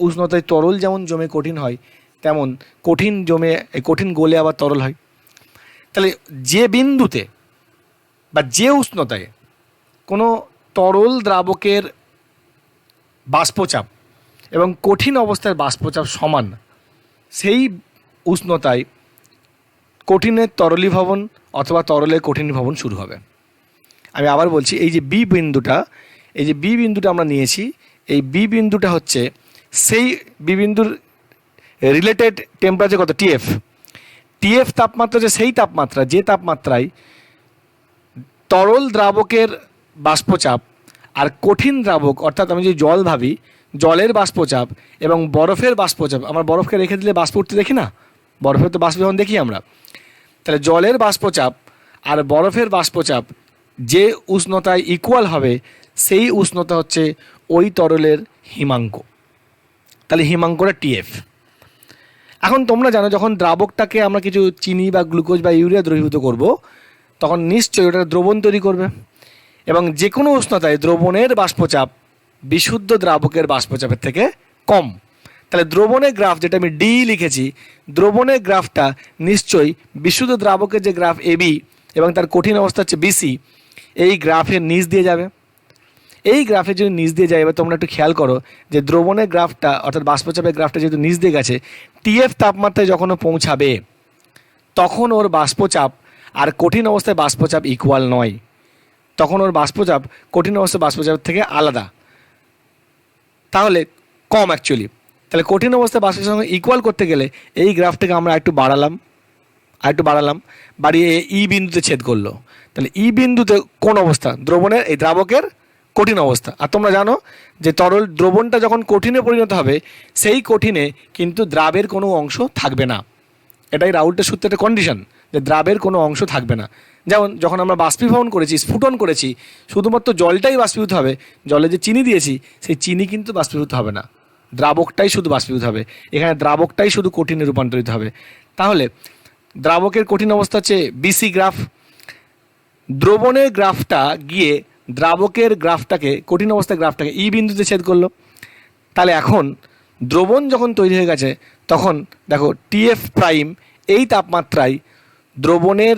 উষ্ণতায় তরল যেমন জমে কঠিন হয় তেমন কঠিন গলে আবার তরল হয়। তাহলে যে বিন্দুতে বা যে উষ্ণতায় কোনো তরল দ্রাবকের বাষ্পচাপ এবং কঠিন অবস্থার বাষ্পচাপ সমান, সেই উষ্ণতায় কঠিনের তরলীভবন অথবা তরলের কঠিনীভবন শুরু হবে। আমি আবার বলছি, এই যে বি বিন্দুটা আমরা নিয়েছি, এই বি বিন্দুটা হচ্ছে সেই বি বিন্দুর রিলেটেড টেম্পারেচার কত, টিএফ তাপমাত্রা হচ্ছে সেই তাপমাত্রা যে তাপমাত্রায় তরল দ্রাবকের বাষ্পচাপ আর কঠিন দ্রাবক, অর্থাৎ আমি যদি জল ভাবি, জলের বাষ্পচাপ এবং বরফের বাষ্পচাপ, আমরা বরফকে রেখে দিলে বাষ্প উঠতে দেখি না, বরফের তো বাষ্পীভবন দেখি আমরা। তাহলে জলের বাষ্পচাপ আর বরফের বাষ্পচাপ যে উষ্ণতায় ইকুয়াল হবে সেই উষ্ণতা হচ্ছে ওই তরলের হিমাঙ্ক। তাহলে হিমাঙ্কটা টিএফ। এখন তোমরা জানো যখন দ্রাবকটাকে আমরা কিছু চিনি বা গ্লুকোজ বা ইউরিয়া দ্রবীভূত করব তখন নিশ্চয়ই ওটা দ্রবণ তৈরি করবে, এবং যে কোনো উষ্ণতায় দ্রবণের বাষ্পচাপ বিশুদ্ধ দ্রাবকের বাষ্পচাপের থেকে কম। তাহলে দ্রবণের গ্রাফ যেটা আমি ডি লিখেছি, দ্রবণের গ্রাফটা নিশ্চয়ই বিশুদ্ধ দ্রাবকের যে গ্রাফ এবি এবং তার কঠিন অবস্থা হচ্ছে বিসি, এই গ্রাফের নিচ দিয়ে যাবে। এই গ্রাফে যদি নিচ দিয়ে যায়, এবার তোমরা একটু খেয়াল করো যে দ্রবণের গ্রাফটা অর্থাৎ বাষ্পচাপের গ্রাফটা যেহেতু নিচ দিয়ে গেছে, টিএফ তাপমাত্রায় যখন ও পৌঁছাবে তখন ওর বাষ্পচাপ আর কঠিন অবস্থায় বাষ্পচাপ ইকুয়াল নয়, তখন ওর বাষ্পচাপ কঠিন অবস্থায় বাষ্পচাপের থেকে আলাদা, তাহলে কম অ্যাকচুয়ালি। তাহলে কঠিন অবস্থায় বাষ্পচাপের সঙ্গে ইকুয়াল করতে গেলে এই গ্রাফটাকে আমরা একটু বাড়ালাম, বাড়িয়ে ই বিন্দুতে ছেদ করলো। তাহলে ই বিন্দুতে কোন অবস্থা? দ্রবণের এই দ্রাবকের কঠিন অবস্থা। আর তোমরা জানো যে তরল দ্রবণটা যখন কঠিনে পরিণত হবে সেই কঠিনে কিন্তু দ্রাবের কোনো অংশ থাকবে না। এটাই রাউল্টের সূত্রের একটা কন্ডিশন যে দ্রাবের কোনো অংশ থাকবে না। যেমন যখন আমরা বাষ্পীভবন করেছি, স্ফুটন করেছি, শুধুমাত্র জলটাই বাষ্পীভূত হবে, জলে যে চিনি দিয়েছি সেই চিনি কিন্তু বাষ্পীভূত হবে না, দ্রাবকটাই শুধু বাষ্পীভূত হবে। এখানে দ্রাবকটাই শুধু কঠিনে রূপান্তরিত হবে। তাহলে দ্রাবকের কঠিন অবস্থা হচ্ছে বিসি গ্রাফ, দ্রবণের গ্রাফটা গিয়ে দ্রাবকের গ্রাফটাকে কঠিন অবস্থার গ্রাফটাকে ই বিন্দুতে ছেদ করলো। তাহলে এখন দ্রবণ যখন তৈরি হয়ে গেছে তখন দেখো টিএফ প্রাইম এই তাপমাত্রায় দ্রবণের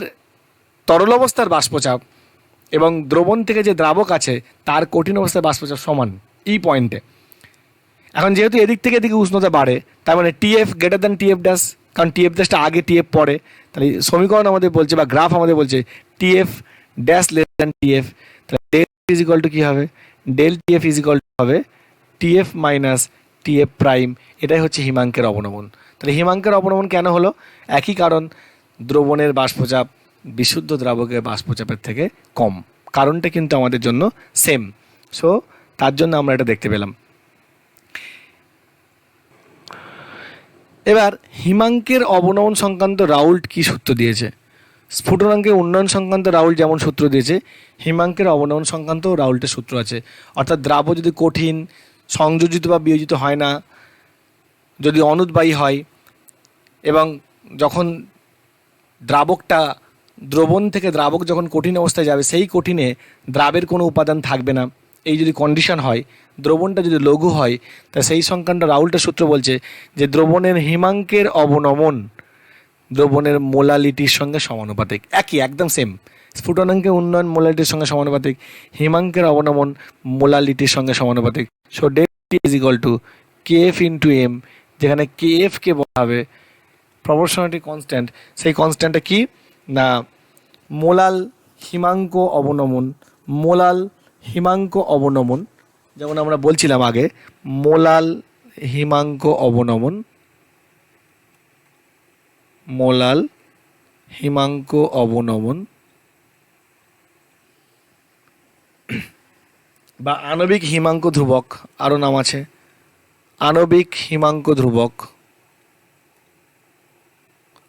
তরল অবস্থার বাষ্পচাপ এবং দ্রবণ থেকে যে দ্রাবক আছে তার কঠিন অবস্থার বাষ্পচাপ সমান ই পয়েন্টে। এখন যেহেতু এদিক থেকে এদিকে উষ্ণতা বাড়ে, তার মানে TF greater than TF dash, কারণ টিএফ ড্যাশটা আগে টিএফ পড়ে। তাহলে সমীকরণ আমাদের বলছে বা গ্রাফ আমাদের বলছে TF dash less than TF. তাহলে ডেল ইজ ইকুয়াল টু কী হবে? Del TF is equal to হবে টিএফ মাইনাস টিএফ প্রাইম। এটাই হচ্ছে হিমাঙ্কের অবনমন। তাহলে হিমাঙ্কের অবনমন কেন হলো? একই কারণ, দ্রবণের বাষ্পচাপ বিশুদ্ধ দ্রাবকের বাষ্পচাপের থেকে কম। কারণটা কিন্তু আমাদের জন্য সেম, সো তার জন্য আমরা এটা দেখতে পেলাম। এবার হিমাঙ্কের অবনমন সংক্রান্ত রাউল্ট কি সূত্র দিয়েছে? স্ফুটনাঙ্কের উন্নয়ন সংক্রান্ত রাউল্ট যেমন সূত্র দিয়েছে, হিমাঙ্কের অবনমন সংক্রান্ত রাউল্টের সূত্র আছে। অর্থাৎ দ্রাব্য যদি কঠিন, সংযোজিত বা বিয়োজিত হয় না, যদি অনুদ্বায়ী হয় এবং যখন দ্রাবকটা দ্রবণ থেকে দ্রাবক যখন কঠিন অবস্থায় যাবে সেই কঠিনে দ্রাবের কোনো উপাদান থাকবে না, এই যদি কন্ডিশন হয়, দ্রবণটা যদি লঘু হয়, তা সেই সংক্রান্ত রাউল্টের সূত্র বলছে যে দ্রবণের হিমাঙ্কের অবনমন দ্রবণের মোলালিটির সঙ্গে সমানুপাতিক। একই, একদম সেম। স্ফুটনাঙ্কের উন্নয়ন মোলালিটির সঙ্গে সমানুপাতিক, হিমাঙ্কের অবনমন মোলালিটির সঙ্গে সমানুপাতিক। So del T is equal to KF into M, যেখানে কেএফকে বলা হবে প্রপোর্শনালিটি কনস্ট্যান্ট। সেই কনস্ট্যান্টটা কি না মোলাল হিমাঙ্ক অবনমন। মোলাল হিমাঙ্ক অবনমন, যেমন আমরা বলছিলাম আগে, মোলাল হিমাঙ্ক অবনমন, মোলাল হিমাঙ্ক অবনমন বা আণবিক হিমাঙ্ক ধ্রুবক, আরও নাম আছে আণবিক হিমাঙ্ক ধ্রুবক,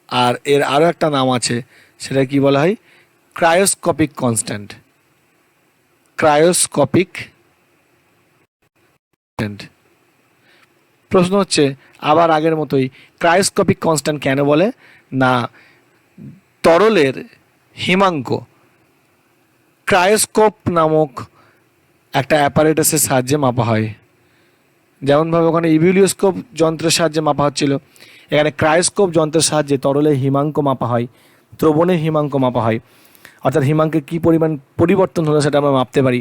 আর এর আরও একটা নাম আছে, সেটা কি বলা হয়? ক্রায়োস্কোপিক কনস্ট্যান্ট। ক্রায়োস্কোপিক কনস্ট্যান্ট। প্রশ্ন হচ্ছে আবার আগের মতোই, ক্রায়োস্কোপিক কনস্ট্যান্ট কেন বলে? না তরলের হিমাঙ্ক ক্রায়োস্কোপ নামক একটা অ্যাপারেটাসের সাহায্যে মাপা হয়। যেমনভাবে ওখানে ইভিলিওস্কোপ যন্ত্রের সাহায্যে মাপা হচ্ছিল, এখানে ক্রায়োস্কোপ যন্ত্রের সাহায্যে তরলের হিমাঙ্ক মাপা হয়, দ্রবণের হিমাঙ্ক মাপা হয়। অর্থাৎ হিমাঙ্কের কী পরিমাণ পরিবর্তন হলো সেটা আমরা মাপতে পারি।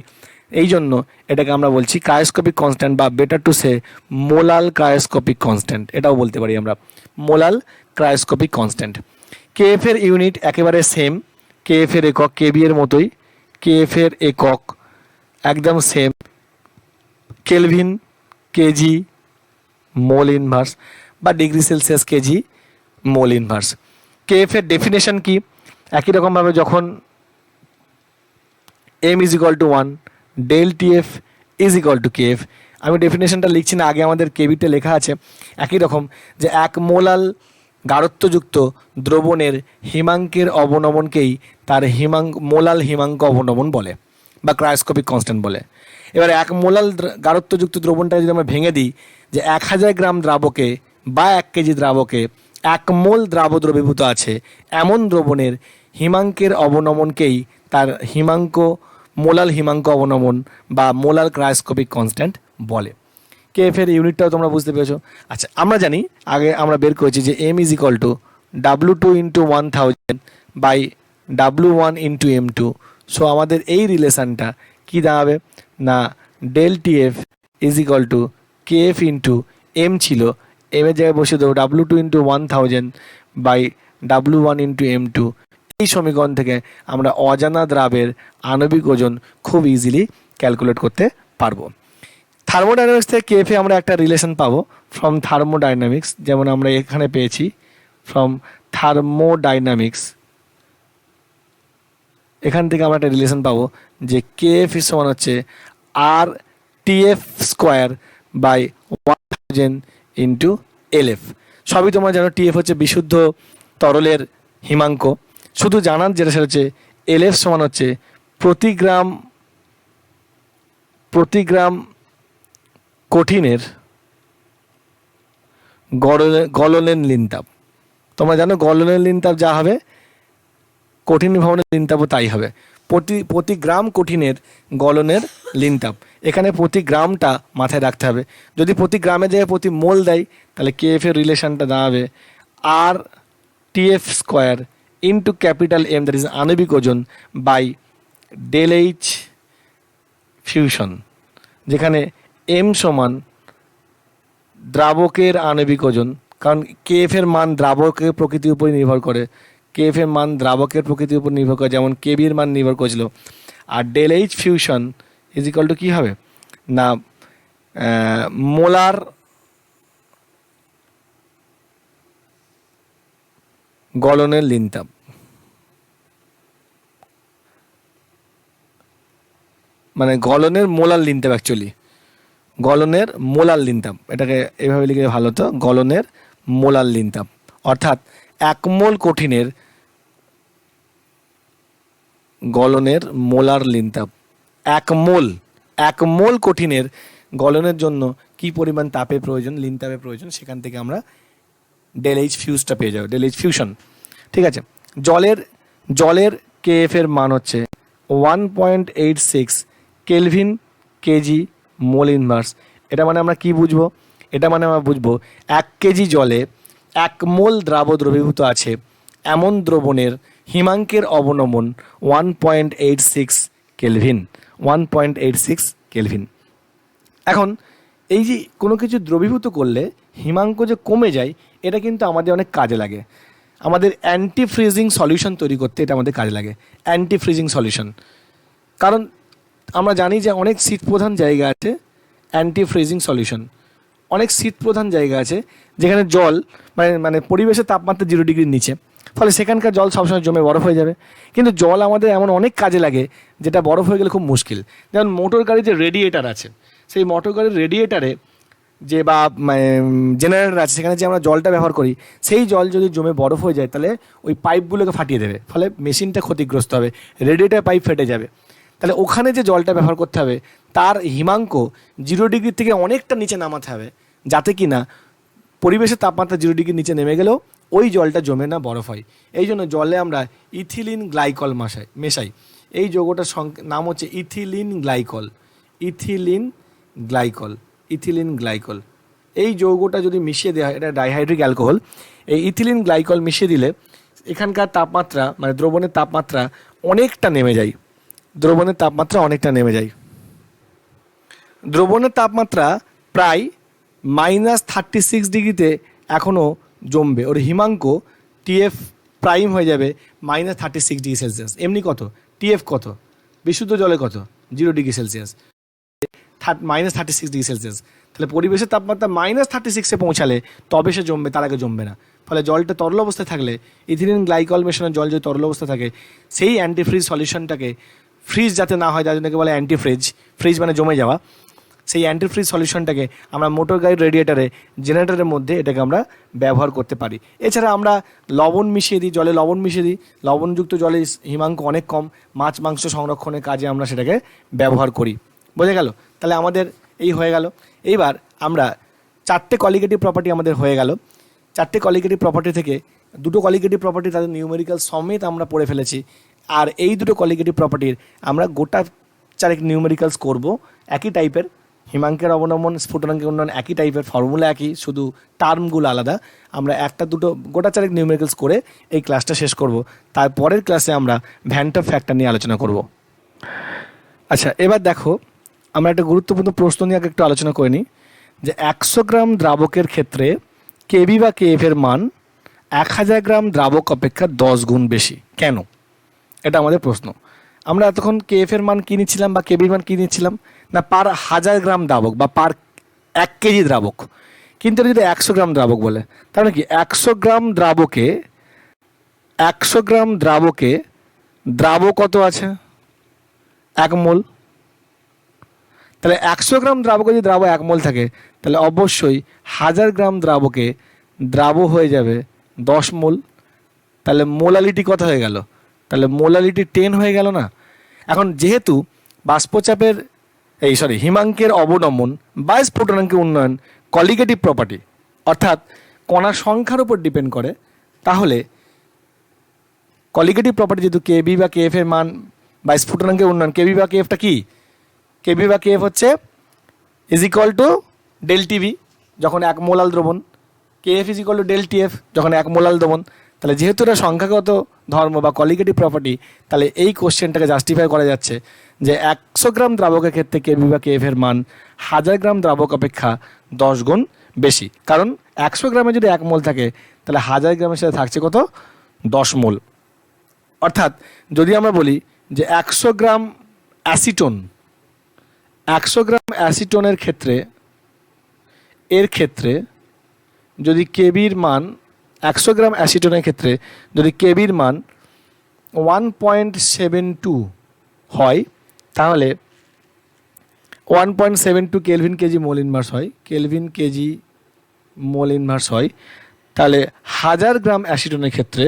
এই জন্য এটাকে আমরা বলছি ক্রায়োস্কোপিক কনস্ট্যান্ট, বা better to say molal cryoscopic constant, এটাও বলতে পারি আমরা, মোলাল ক্রায়োস্কোপিক কনস্ট্যান্ট। কেএফ এর ইউনিট একেবারে সেম, কেএফ এর একক কেবি এর মতোই, কেএফ এর একক একদম same, kelvin, K G, mole inverse বা degree Celsius K G, mole inverse. K F এর ডেফিনেশন কি? একই রকমভাবে যখন M is equal to 1, del TF is equal to K F. আমি ডেফিনেশনটা লিখছি না, আগে আমাদের কেবিতে লেখা আছে। একই রকম যে 1 মোলাল গাঢ়ত্বযুক্ত দ্রবণের হিমাঙ্কের অবনমনকেই তার মোলাল হিমাঙ্ক অবনমন বলে বা ক্রায়োস্কোপিক কনস্ট্যান্ট বলে। এবার এক মোলাল গাঢ়ত্বযুক্ত দ্রবণটা যদি আমরা ভেঙে দিই যে 1000 গ্রাম দ্রাবকে বা 1 কেজি দ্রাবকে 1 মোল দ্রাব দ্রবীভূত আছে, এমন দ্রবণের হিমাঙ্কের অবনমনকেই তার মোলাল হিমাঙ্ক অবনমন বা মোলাল ক্রায়োস্কোপিক কনস্ট্যান্ট বলে। কেএফ এর ইউনিটটাও তোমরা বুঝতে পেরেছো। আচ্ছা, আমরা জানি আগে আমরা বের করেছি যে M is equal to W2 into 1000 by W1 into M2। So আমাদের এই রিলেশানটা কী দাঁড়াবে না del TF is equal to KF into M ছিল, এম এর জায়গায় বসিয়ে দেবো W2 into 1000 by W1 into M2। এই সমীকরণ থেকে আমরা অজানা দ্রাবের আণবিক ওজন খুব ইজিলি ক্যালকুলেট করতে পারবো। থার্মোডাইনামিক্স থেকে কেএফে আমরা একটা রিলেশন পাবো ফ্রম থার্মোডাইনামিক্স, যেমন আমরা এখানে পেয়েছি ফ্রম থার্মোডাইনামিক্স। এখান থেকে আমরা একটা রিলেশন পাবো যে কেএফ সমান হচ্ছে R T F square by 1000 into L F. সবই তোমরা জানো, টিএফ হচ্ছে বিশুদ্ধ তরলের হিমাঙ্ক। শুধু জানার যেটা সেটা হচ্ছে এলএফ সমান হচ্ছে প্রতি গ্রাম কঠিনের গলনের লিনতাপ। তোমরা জানো গলনের লিনতাপ যা হবে কঠিন ভবনের লিনতাপও তাই হবে। প্রতি গ্রাম কঠিনের গলনের লিনতাপ, এখানে প্রতি গ্রামটা মাথায় রাখতে হবে। যদি প্রতি গ্রামের জায়গায় প্রতি মোল দেয় তাহলে কেএফ এর রিলেশনটা দাঁড়াবে R T F square into capital M, that is আণবিক ওজন, বাই ডেল এইচ ফিউশন, যেখানে এম সমান দ্রাবকের আণবিক ওজন, কারণ কেএফ এর মান দ্রাবকের প্রকৃতির উপর নির্ভর করে। কেএফ এর মান দ্রাবকের প্রকৃতির উপর নির্ভর করে, যেমন কেবির মান নির্ভর করেছিল। আর del H fusion is equal to কী হবে না মোলার গলনের লিনতাপ। মানে গলনের মোলার লিনতাপ, অ্যাকচুয়ালি গলনের মোলার লিনতাপ, এটাকে এভাবে লিখে ভালো হতো, গলনের মোলার লিনতাপ। অর্থাৎ 1 মোল কঠিনের গলনের মোলার লিনতাপ। 1 মোল কঠিনের গলনের জন্য কি পরিমাণ তাপের প্রয়োজন, লিনতাপের প্রয়োজন, সেখান থেকে আমরা ডেল এইচ ফিউজটা পেয়ে যাবো, ডেল এইচ ফিউশন। ঠিক আছে, জলের কেএফ এর মান হচ্ছে 1.86 কেলভিন কেজি মোল ইনভার্স। এটা মানে আমরা কি বুঝবো? এটা মানে আমরা বুঝবো 1 কেজি জলে 1 মোল দ্রবীভূত আছে, এমন দ্রবণের হিমাঙ্কের অবনমন 1.86 কেলভিন, 1.86 কেলভিন। এখন এই যে কোনো কিছু দ্রবীভূত করলে হিমাঙ্ক যে কমে যায়, এটা কিন্তু আমাদের অনেক কাজে লাগে। আমাদের অ্যান্টি ফ্রিজিং সলিউশন তৈরি করতে এটা আমাদের কাজে লাগে, অ্যান্টি ফ্রিজিং সলিউশন। কারণ আমরা জানি যে অনেক শীত প্রধান জায়গা আছে, অ্যান্টি ফ্রিজিং সলিউশন, অনেক শীত প্রধান জায়গা আছে যেখানে জল মানে পরিবেশের তাপমাত্রা 0 ডিগ্রির নিচে, ফলে সেখানকার জল সবসময় জমে বরফ হয়ে যাবে। কিন্তু জল আমাদের এমন অনেক কাজে লাগে যেটা বরফ হয়ে গেলে খুব মুশকিল। যেমন মোটর গাড়ির যে রেডিয়েটার আছে, সেই মোটর গাড়ির রেডিয়েটারে যে বা জেনারেটর আছে, সেখানে যে আমরা জলটা ব্যবহার করি, সেই জল যদি জমে বরফ হয়ে যায় তাহলে ওই পাইপগুলোকে ফাটিয়ে দেবে, ফলে মেশিনটা ক্ষতিগ্রস্ত হবে, রেডিয়েটার পাইপ ফেটে যাবে। তাহলে ওখানে যে জলটা ব্যবহার করতে হবে তার হিমাঙ্ক 0 ডিগ্রি থেকে অনেকটা নিচে নামাতে হবে, যাতে কি না পরিবেশের তাপমাত্রা 0 ডিগ্রির নিচে নেমে গেলেও ওই জলটা জমে না বরফ হয়। এই জন্য জলে আমরা ইথিলিন গ্লাইকল মেশাই। এই যৌগটার নাম হচ্ছে ইথিলিন গ্লাইকল। এই যৌগটা যদি মিশিয়ে দেওয়া হয়, এটা ডাইহাইড্রিক অ্যালকোহল। এই ইথিলিন গ্লাইকল মিশিয়ে দিলে এখানকার তাপমাত্রা মানে দ্রবণের তাপমাত্রা অনেকটা নেমে যায়। দ্রবণের তাপমাত্রা প্রায় -36 ডিগ্রিতে এখনও জমবে। ওর হিমাঙ্ক টিএফ প্রাইম হয়ে যাবে -36 ডিগ্রি সেলসিয়াস। এমনি কত টিএফ কত, বিশুদ্ধ জলে কত, 0 ডিগ্রি সেলসিয়াস, -36 ডিগ্রি সেলসিয়াস। তাহলে পরিবেশের তাপমাত্রা -36-এ পৌঁছালে তবে সে জমবে, তার আগে জমবে না। ফলে জলটা তরল অবস্থায় থাকলে, ইথিলিন গ্লাইকল মেশানো জল যদি তরল অবস্থায় থাকে, সেই অ্যান্টিফ্রিজ সলিউশনটাকে ফ্রিজ যাতে না হয় তার জন্য বলে অ্যান্টিফ্রিজ। ফ্রিজ মানে জমে যাওয়া, সেই অ্যান্টিফ্রিজ সলিউশনটাকে আমরা মোটর গাড়ির রেডিয়েটারে জেনারেটরের মধ্যে এটাকে আমরা ব্যবহার করতে পারি। এছাড়া আমরা লবণ মিশিয়ে দিই, জলে লবণ মিশিয়ে দিই, লবণযুক্ত জলে হিমাঙ্ক অনেক কম, মাছ মাংস সংরক্ষণের কাজে আমরা সেটাকে ব্যবহার করি। বোঝা গেল? তাহলে আমাদের এই হয়ে গেল। এইবার আমরা 4টে কলিগেটিভ প্রপার্টি আমাদের হয়ে গেল। 4টে কলিগেটিভ প্রপার্টি থেকে 2টো কলিগেটিভ প্রপার্টি তাদের নিউমেরিক্যাল সমেত আমরা পড়ে ফেলেছি, আর এই 2টো কলিগেটিভ প্রপার্টির আমরা গোটা 4 নিউমেরিক্যালস করব একই টাইপের। হিমাঙ্কের অবনমন, স্ফুটনাঙ্কের উন্নয়ন একই টাইপের, ফর্মুলা একই, শুধু টার্মগুলো আলাদা। আমরা 1-2 গোটা 4 নিউমেরিক্যালস করে এই ক্লাসটা শেষ করব। তারপরের ক্লাসে আমরা ভ্যান টপ ফ্যাক্টর নিয়ে আলোচনা করব। আচ্ছা, এবার দেখো আমরা একটা গুরুত্বপূর্ণ প্রশ্ন নিয়ে আগে একটু আলোচনা করে নিই যে 100 গ্রাম দ্রাবকের ক্ষেত্রে কেবি বা কেএফ এর মান 1000 গ্রাম দ্রাবক অপেক্ষা 10 গুণ বেশি কেন? এটা আমাদের প্রশ্ন। আমরা এতক্ষণ কেএফ এর মান কী নিচ্ছিলাম বা কেবির মান কী নিচ্ছিলাম না, পার 1000 গ্রাম দ্রাবক বা পার 1 কেজি দ্রাবক। কিন্তু এটা যদি 100 গ্রাম দ্রাবক বলে, তাহলে কি 100 গ্রাম দ্রাবকে দ্রাব কত আছে? 1 মোল। তাহলে 100 গ্রাম দ্রাবকে যদি দ্রাব 1 মোল থাকে, তাহলে অবশ্যই 1000 গ্রাম দ্রাবকে দ্রাব হয়ে যাবে 10 মোল। তাহলে মোলালিটি কত হয়ে গেল? তাহলে মোলালিটি 10 হয়ে গেল না? এখন যেহেতু বাষ্পচাপের হিমাঙ্কের অবনমন বা স্ফুটনাঙ্কের উন্নয়ন কলিগেটিভ প্রপার্টি, অর্থাৎ কণার সংখ্যার উপর ডিপেন্ড করে, তাহলে কলিগেটিভ প্রপার্টি যেহেতু কেবি বা কেএফ এর মান বা স্ফুটনাঙ্কের উন্নয়ন, কেবি বা কেএফটা কি? কেবি বা কেএফ হচ্ছে is equal to del TV যখন 1 মোলাল দ্রবণ, KF is equal to del TF যখন 1 মোলাল দ্রবণ। তাহলে যেহেতু এটা সংখ্যাগত ধর্ম বা কলিগেটিভ প্রপার্টি, তাহলে এই কোশ্চেনটাকে জাস্টিফাই করা যাচ্ছে যে 100 গ্রাম দ্রাবকের ক্ষেত্রে কেবি বা কেএফ এর মান 1000 গ্রাম দ্রাবক অপেক্ষা 10 গুণ বেশি। কারণ 100 গ্রামে যদি 1 মোল থাকে, তাহলে 1000 গ্রামের সাথে থাকছে কত? 10 মোল। অর্থাৎ যদি আমরা বলি যে 100 গ্রাম অ্যাসিটোনের ক্ষেত্রে যদি কেবির মান 100 গ্রাম অ্যাসিটোনের ক্ষেত্রে যদি কেবির মান 1.72 হয়, তাহলে 1.72 কেলভিন কেজি মোল ইনভার্স হয়। তাহলে 1000 গ্রাম অ্যাসিটোনের ক্ষেত্রে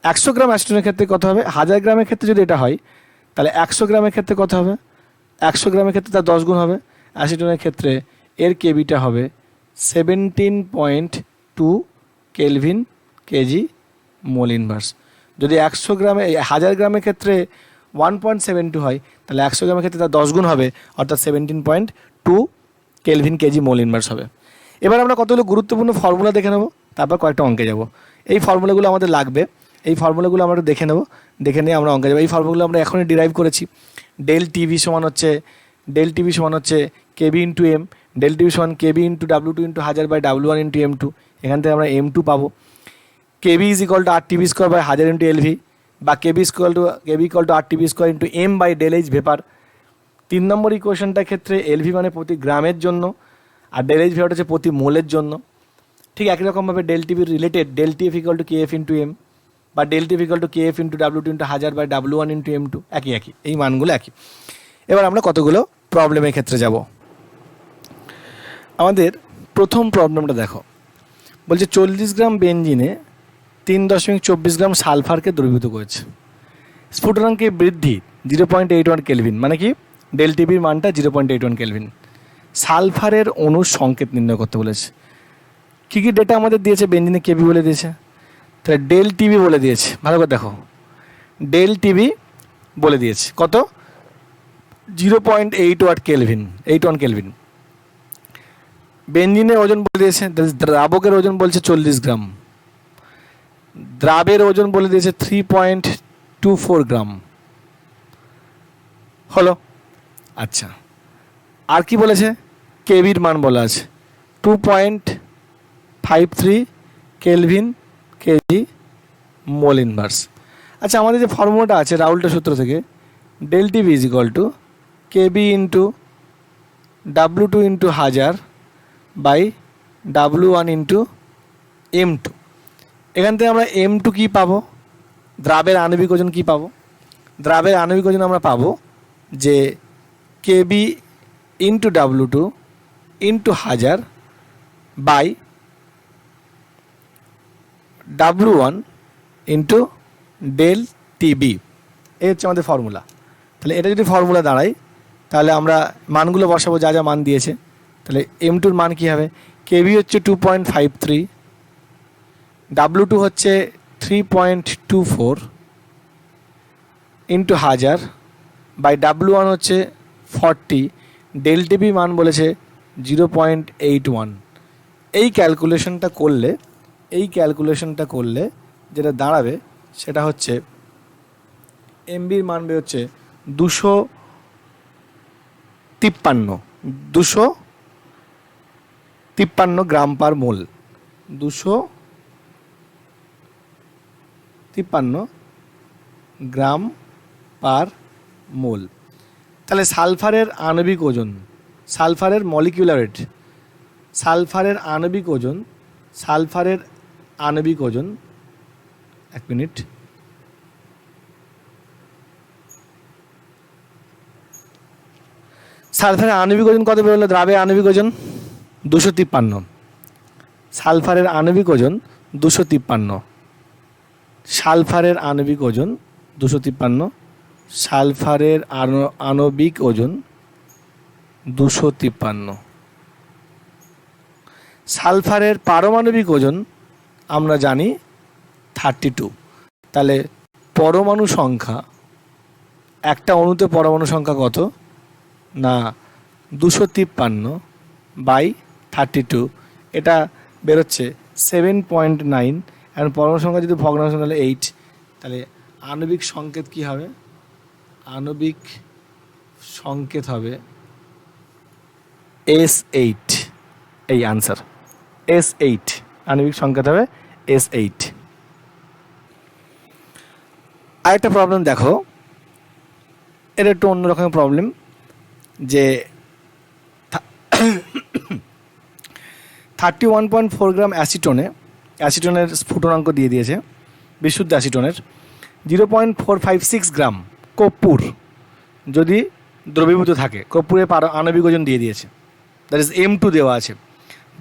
100 গ্রাম অ্যাসিটোনের ক্ষেত্রে কত হবে? 1000 গ্রামের ক্ষেত্রে যদি এটা হয়, তাহলে 100 গ্রামের ক্ষেত্রে কত হবে? 100 গ্রামের ক্ষেত্রে তার 10 গুণ হবে। অ্যাসিটোনের ক্ষেত্রে এর কেবিটা হবে 17.2 কেলভিন কেজি মোল ইনভার্স। যদি 1000 গ্রামের ক্ষেত্রে 1.72 হয়, তাহলে 100 গ্রামের ক্ষেত্রে তার 10 গুণ হবে, অর্থাৎ 17.2 কেলভিন কেজি মোল ইনভার্স হবে। এবার আমরা কতগুলো গুরুত্বপূর্ণ ফর্মুলা দেখে নেব, তারপর কয়েকটা অঙ্কে যাব। এই ফর্মুলাগুলো আমাদের লাগবে, এই ফর্মুলাগুলো আমরা দেখে নেব, দেখে নিয়ে আমরা অঙ্কে যাবো। এই ফর্মুলাগুলো আমরা এখনই ডিরাইভ করেছি। ডেল টিভি সমান হচ্ছে K B into M, del T V সমান K B into W2 into 1000 by W1 into M2। এখান থেকে আমরা M2 পাবো। K B is equal to RTV square by 1000 into LV, বা K B equal to RTV square into M by del H vapour. 3 number ইকুয়েশনটার ক্ষেত্রে LV মানে প্রতি গ্রামের জন্য, আর ডেল এইচ ভেপার হচ্ছে প্রতি মোলের জন্য। ঠিক একই রকমভাবে del T V related del T F equal to KF into M, বা del T F equal to KF into W2 into 1000 by W1 into M2, একই এই মানগুলো একই। এবার আমরা কতগুলো প্রবলেমের ক্ষেত্রে যাব। আমাদের প্রথম প্রবলেমটা দেখো, বলছে 40 গ্রাম বেনজিনে 3.24 গ্রাম সালফারকে দ্রবীভূত করেছে। স্ফুটনাঙ্কে বৃদ্ধি 0.81 কেলভিন, মানে কি ডেল টিভির মানটা 0.81 কেলভিন। সালফারের অণুর সংকেত নির্ণয় করতে বলেছে। কী কী ডেটা আমাদের দিয়েছে? বেনজিনে কেবি বলে দিয়েছে, তাহলে ডেল টিভি বলে দিয়েছে। ভালো করে দেখো, ডেল টিভি বলে দিয়েছে কত? 0.81 কেলভিন। বেনজিনের ওজন বলে দিয়েছে, দ্রাবকের ওজন বলছে 40 গ্রাম, দ্রাবের ওজন বলে দিয়েছে 3.24 গ্রাম। হলো। আচ্ছা, আর কি বলেছে? কেবির মান বলা আছে 2.53 কেলভিন কেজি মোল ইনভার্স। আচ্ছা, আমাদের যে ফর্মুলাটা আছে রাউল্টের সূত্র থেকে, del TV is equal to KB into W2 into 1000 by W1 into M2। এখান থেকে আমরা M2 কী পাবো? দ্রাবের আণবিক ওজন কী পাবো? দ্রাবের আণবিক ওজন আমরা পাবো যে K B into W2 into 1000 by W1 into del T B. এই হচ্ছে আমাদের ফর্মুলা। তাহলে এটা যদি ফর্মুলা দাঁড়ায় তাহলে আমরা মানগুলো বসাবো যা যা মান দিয়েছে। তাহলে M2-র মান কী হবে? কেবি হচ্ছে 2.53, W2 হচ্ছে 3.24 ইন্টু 1000 বাই W1 হচ্ছে 40, ডেল টিবি মান বলেছে 0.81। এই ক্যালকুলেশনটা করলে যেটা দাঁড়াবে সেটা হচ্ছে এমবির মান বেরোচ্ছে 253 গ্রাম পার মোল। 253 গ্রাম পার মোল। তাহলে সালফারের আণবিক ওজন, সালফারের মলিকিউলার ওয়েট, সালফারের আণবিক ওজন 1 মিনিট, সালফারের আণবিক ওজন কত বেরোলো? দ্রাবের আণবিক ওজন 253, সালফারের আণবিক ওজন 253, সালফারের আণবিক ওজন 253, সালফারের আণবিক ওজন 253। সালফারের পারমাণবিক ওজন আমরা জানি 32। তাহলে পরমাণু সংখ্যা, একটা অণুতে পরমাণু সংখ্যা কত না 253/32, এটা বেরোচ্ছে 7.9। এখন পরমাণু সংখ্যা যদি ভগ্নাংশ তাহলে 8। তাহলে আণবিক সংকেত কি হবে? আণবিক সংকেত হবে S8। এই আনসার S8, আণবিক সংকেত হবে S8। আরেকটা প্রবলেম দেখো, এটা একটু অন্যরকমের প্রবলেম, যে 31.4 গ্রাম অ্যাসিটোনের স্ফুটনাঙ্ক দিয়ে দিয়েছে, বিশুদ্ধ অ্যাসিটোনের 0.456 গ্রাম কর্পূর যদি দ্রবীভূত থাকে, কর্পূরের আণবিক ওজন দিয়ে দিয়েছে, দ্যাট ইজ M2 দেওয়া আছে,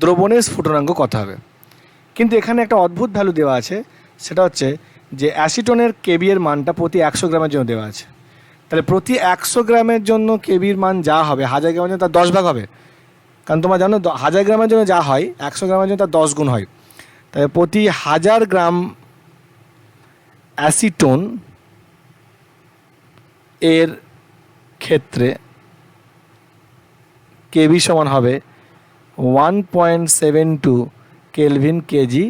দ্রবণের স্ফুটনাঙ্ক কত হবে? কিন্তু এখানে একটা অদ্ভুত ভ্যালু দেওয়া আছে, সেটা হচ্ছে যে অ্যাসিটোনের কেবি এর মানটা প্রতি 100 গ্রামের জন্য দেওয়া আছে। তাহলে প্রতি 100 গ্রামের জন্য কেবির মান যা হবে 1000 গ্রামের জন্য তার 10 ভাগ হবে, কারণ তোমরা জানো 1000 গ্রামের জন্য যা হয় 100 গ্রামের জন্য তার 10 গুণ হয়। তাহলে প্রতি 1000 গ্রাম অ্যাসিটোন এর ক্ষেত্রে কেবি সমান হবে 1.72 কেলভিন কেজি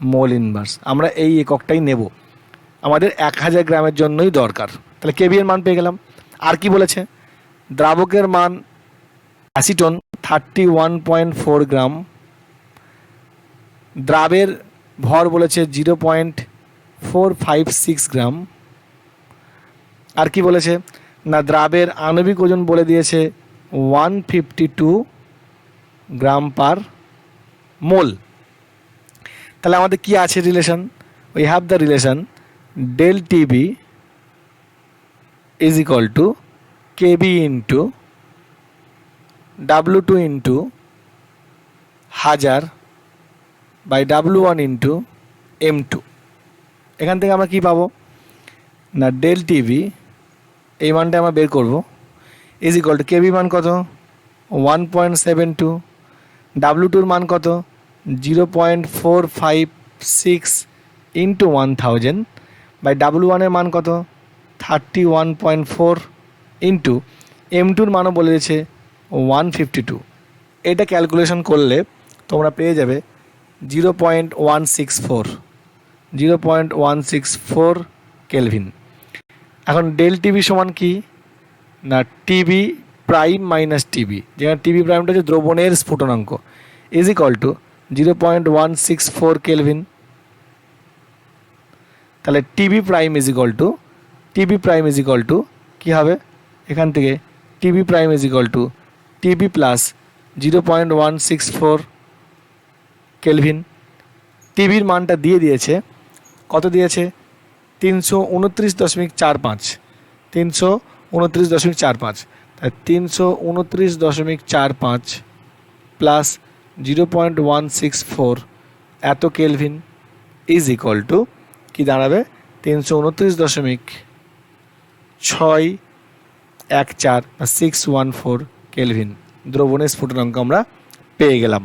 মোল ইনভার্স। আমরা এই এককটাই নেব, আমাদের 1000 গ্রামের জন্যই দরকার। তাহলে কেবি এর মান পেয়ে গেলাম। আর কি বলেছে? দ্রাবকের মান অ্যাসিটোন 31.4 গ্রাম, দ্রাবের ভর বলেছে 0.456 গ্রাম। আর কি বলেছে না, দ্রাবের আণবিক ওজন বলে দিয়েছে 152 গ্রাম পার মোল। তাহলে আমাদের কি আছে relation? We have the relation del TB is equal to KB into W2 into 1000 by W1 into M2। এখান থেকে আমরা কি পাবো না, ডেল টিবি এই মানটা আমরা বের করবো, ইজ ইকুয়াল টু কেবি মান কত 1.72, W2-র মান কত 0.456 ইন্টু 1000 বাই W1-এর মান কত 31.4 ইন্টু M2-র মানও বলে দিয়েছে 152। এটা ক্যালকুলেশন করলে তোমরা পেয়ে যাবে 0.164 কেলভিন। এখন ডেল টিবি সমান কি না, টিবি প্রাইম মাইনাস টিবি, যেখানে টিবি প্রাইমটা হচ্ছে দ্রবণের স্ফুটনাঙ্ক, ইজ ইকুয়াল টু 0.164 কেলভিন। তাহলে T B prime is equal to কী হবে? এখান থেকে T B prime is equal to T B plus 0.164 kelvin. টিবির মানটা দিয়ে দিয়েছে, কত দিয়েছে 329.45, 329.45, তাই 329.45 প্লাস 0.164 এত কেলভিন ইজ ইকুয়াল টু কী দাঁড়াবে 329.614 বা 614 কেলভিন দ্রবণের স্ফুটনাঙ্ক আমরা পেয়ে গেলাম।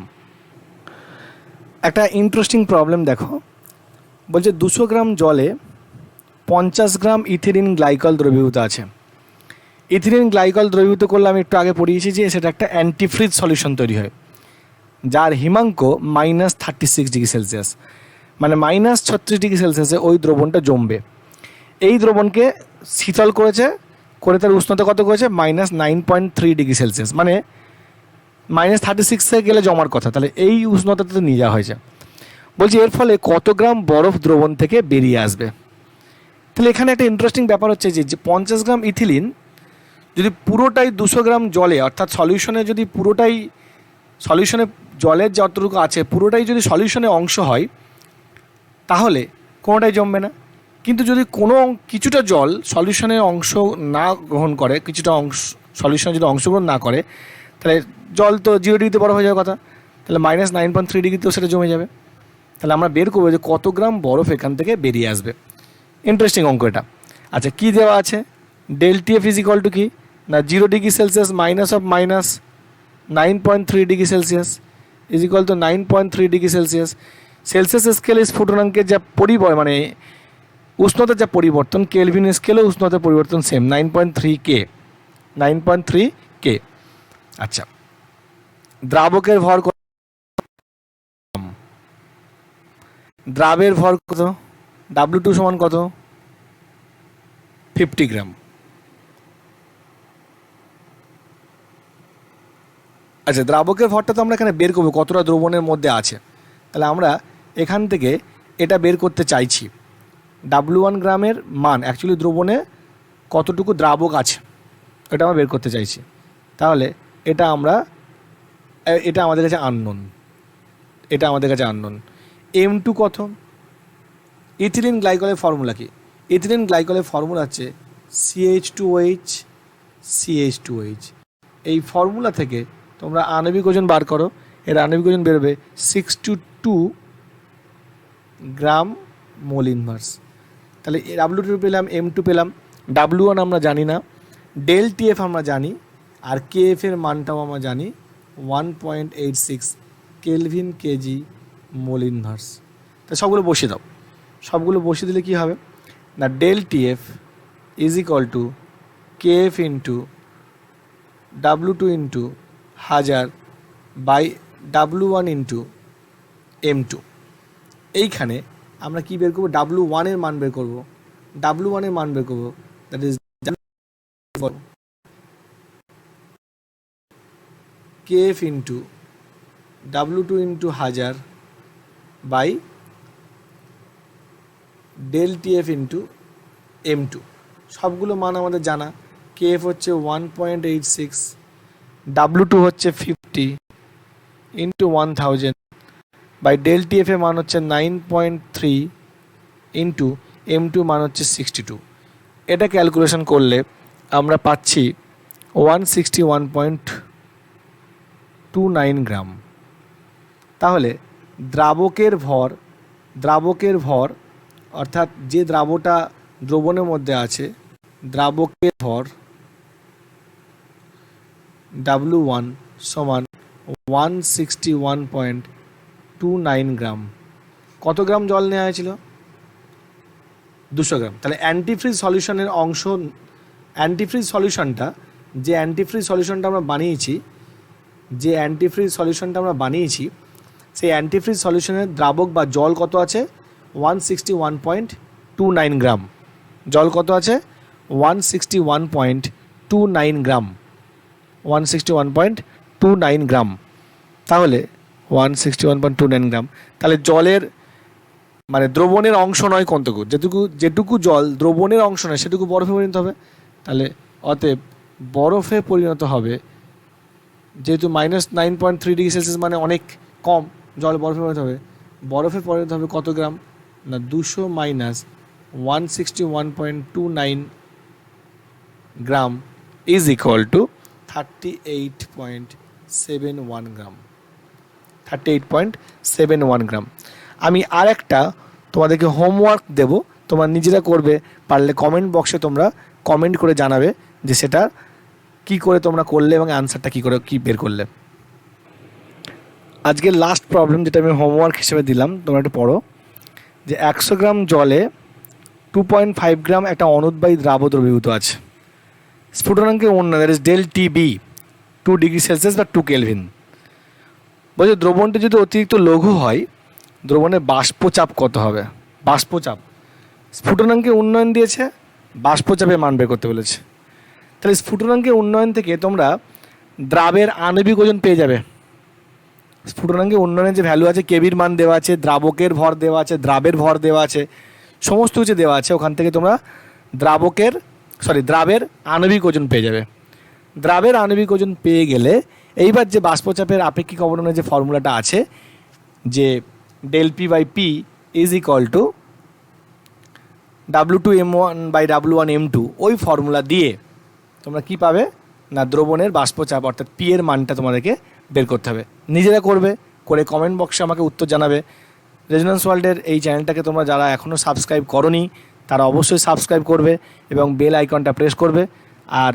একটা ইন্টারেস্টিং প্রবলেম দেখো, বলছে 200 গ্রাম জলে 50 গ্রাম ইথিলিন গ্লাইকল দ্রবীভূত আছে। ইথিলিন গ্লাইকল দ্রবীভূত করলে আমি একটু আগে পড়িয়েছি যে সেটা একটা অ্যান্টিফ্রিজ সলিউশন তৈরি হয়, যার হিমাঙ্ক -36°C, মানে -36°C ওই দ্রবণটা জমবে। এই দ্রবণকে শীতল করেছে, করে তার উষ্ণতা কত করেছে -9.3°C, মানে -36 গেলে জমার কথা, তাহলে এই উষ্ণতাতে তো নিয়ে যাওয়া হয়েছে। বলছি এর ফলে কত গ্রাম বরফ দ্রবণ থেকে বেরিয়ে আসবে। তাহলে এখানে একটা ইন্টারেস্টিং ব্যাপার হচ্ছে যে 50 গ্রাম ইথিলিন যদি পুরোটাই 200 গ্রাম জলে, অর্থাৎ সলিউশনে যদি পুরোটাই সলিউশনে জলের যতটুকু আছে পুরোটাই যদি সলিউশনে অংশ হয় তাহলে কোনোটাই জমবে না। কিন্তু যদি কিছুটা জল সলিউশনের অংশ না গ্রহণ করে, কিছুটা অংশ সলিউশনে যদি অংশগ্রহণ না করে, তাহলে জল তো 0 ডিগ্রিতে বরফ হয়ে যাওয়ার কথা, তাহলে -9.3°তেও সেটা জমে যাবে। তাহলে আমরা বের করবো যে কত গ্রাম বরফ এখান থেকে বেরিয়ে আসবে। ইন্টারেস্টিং অঙ্ক এটা। আচ্ছা, কী দেওয়া আছে? ∆Tf ইজ ইকুয়াল টু কি না 0°C minus of minus 9.3°C is equal two 9.3°C। Celsius স্কেলে স্ফুটনাঙ্কের যা মানে উষ্ণতার যা পরিবর্তন, কেলভিন স্কেলে উষ্ণতার পরিবর্তন সেম 9.3 K। আচ্ছা, দ্রাবকের ভর কত? দ্রাবের ভর কত? W2 সমান কত? 50 গ্রাম। আচ্ছা, দ্রাবকের ভরটা তো আমরা এখানে বের করবো কতটা দ্রবণের মধ্যে আছে। তাহলে আমরা এখান থেকে এটা বের করতে চাইছি W1 গ্রামের মান, অ্যাকচুয়ালি দ্রবণে কতটুকু দ্রাবক আছে এটা আমরা বের করতে চাইছি। তাহলে এটা আমাদের কাছে আননোন, M2 কত? ইথিলিন গ্লাইকলের ফর্মুলা কি? ইথিলিন গ্লাইকলের ফর্মুলা হচ্ছে CH2OH। এই ফর্মুলা থেকে তোমরা আণবিক ওজন বার করো, এর আণবিক ওজন বেরোবে 622 গ্রাম মোল ইনভার্স। তাহলে W2 পেলাম, M2 পেলাম, W1 আমরা জানি না, ∆Tf আমরা জানি, আর KF এর মানটাও আমরা জানি 1.86 কেলভিন কেজি মোল ইনভার্স। তা সবগুলো বসিয়ে দাও, সবগুলো বসিয়ে দিলে কী হবে না ∆Tf is equal to KF into W2 into 1000 by W1 into M2। এইখানে আমরা কি বের করবো? W1 এর মান বের করবো, that is KF into W2 into 1000 by ∆Tf into M2। সবগুলো মান আমাদের জানা। KF হচ্ছে 1.86, W2 হচ্ছে 50 ইন্টু 1000 বাই ∆Tf এর মান হচ্ছে 9.3 ইন্টু M2 মান হচ্ছে 62। এটা ক্যালকুলেশন করলে আমরা পাচ্ছি 161.29 গ্রাম। তাহলে দ্রাবকের ভর অর্থাৎ যে দ্রবণের মধ্যে আছে, দ্রাবকের ভর W1 সমান 161.29 গ্রাম। কত গ্রাম জল নেওয়া হয়েছিল? 200 গ্রাম। তাহলে অ্যান্টিফ্রিজ সলিউশনের অংশ, অ্যান্টিফ্রিজ সলিউশনটা আমরা বানিয়েছি, সেই অ্যান্টিফ্রিজ সলিউশনের দ্রাবক বা জল কত আছে? 161.29 গ্রাম। জল কত আছে? 161.29 গ্রাম, 161.29 গ্রাম। তাহলে 161.29 গ্রাম। তাহলে জলের মানে দ্রবণের অংশ নয় কোনটুকু, যেটুকু জল দ্রবণের অংশ নয় সেটুকু বরফে পরিণত হবে। তাহলে অতএব বরফে পরিণত হবে, যেহেতু -9.3°C মানে অনেক কম, জল বরফে পরিণত হবে। বরফে পরিণত হবে কত গ্রাম না 200 minus 161.29 gram is equal two 38.71 গ্রাম। 38.71 গ্রাম। আমি আর একটা তোমাদেরকে হোমওয়ার্ক দেব, তোমরা নিজেরা করবে, পারলে কমেন্ট বক্সে তোমরা কমেন্ট করে জানাবে যে সেটা কি করে তোমরা করলে এবং অ্যান্সারটা কি বের করলে। আজকের লাস্ট প্রবলেম যেটা আমি হোমওয়ার্ক হিসেবে দিলাম, তোমরা একটু পড়ো, যে 100 গ্রাম জলে 2.5 গ্রাম একটা অনুদ্বায়ী দ্রাবক দ্রবীভূত আছে। স্ফুটনাঙ্কের উন্নয়ন, that is del TB 2 degree Celsius বা 2 কেলভিন। বলছে দ্রবণটি যদি অতিরিক্ত লঘু হয়, দ্রবণের বাষ্পচাপ কত হবে? বাষ্পচাপ, স্ফুটনাঙ্কের উন্নয়ন দিয়েছে, বাষ্পচাপের মান বের করতে বলেছে। তাহলে স্ফুটনাঙ্কের উন্নয়ন থেকে তোমরা দ্রাবের আণবিক ওজন পেয়ে যাবে। স্ফুটনাঙ্কের উন্নয়নের যে ভ্যালু আছে, কেবির মান দেওয়া আছে, দ্রাবকের ভর দেওয়া আছে, দ্রাবের ভর দেওয়া আছে, সমস্ত কিছু দেওয়া আছে। ওখান থেকে তোমরা দ্রাবের আণবিক ওজন পেয়ে যাবে। দ্রাবের আণবিক ওজন পেয়ে গেলে এইবার যে বাষ্পচাপের আপেক্ষিক অবদানের যে ফর্মুলাটা আছে, যে del P by P is equal to W2M1/W1M2, ওই ফর্মুলা দিয়ে তোমরা কি পাবে না, দ্রবণের বাষ্পচাপ অর্থাৎ পি এর মানটা তোমাদেরকে বের করতে হবে। নিজেরা করবে, করে কমেন্ট বক্সে আমাকে উত্তর জানাবে। রেজোন্যান্স ওয়ার্ল্ডের এই চ্যানেলটাকে তোমরা যারা এখনও সাবস্ক্রাইব করোনি তারা অবশ্যই সাবস্ক্রাইব করবে এবং বেল আইকনটা প্রেস করবে। আর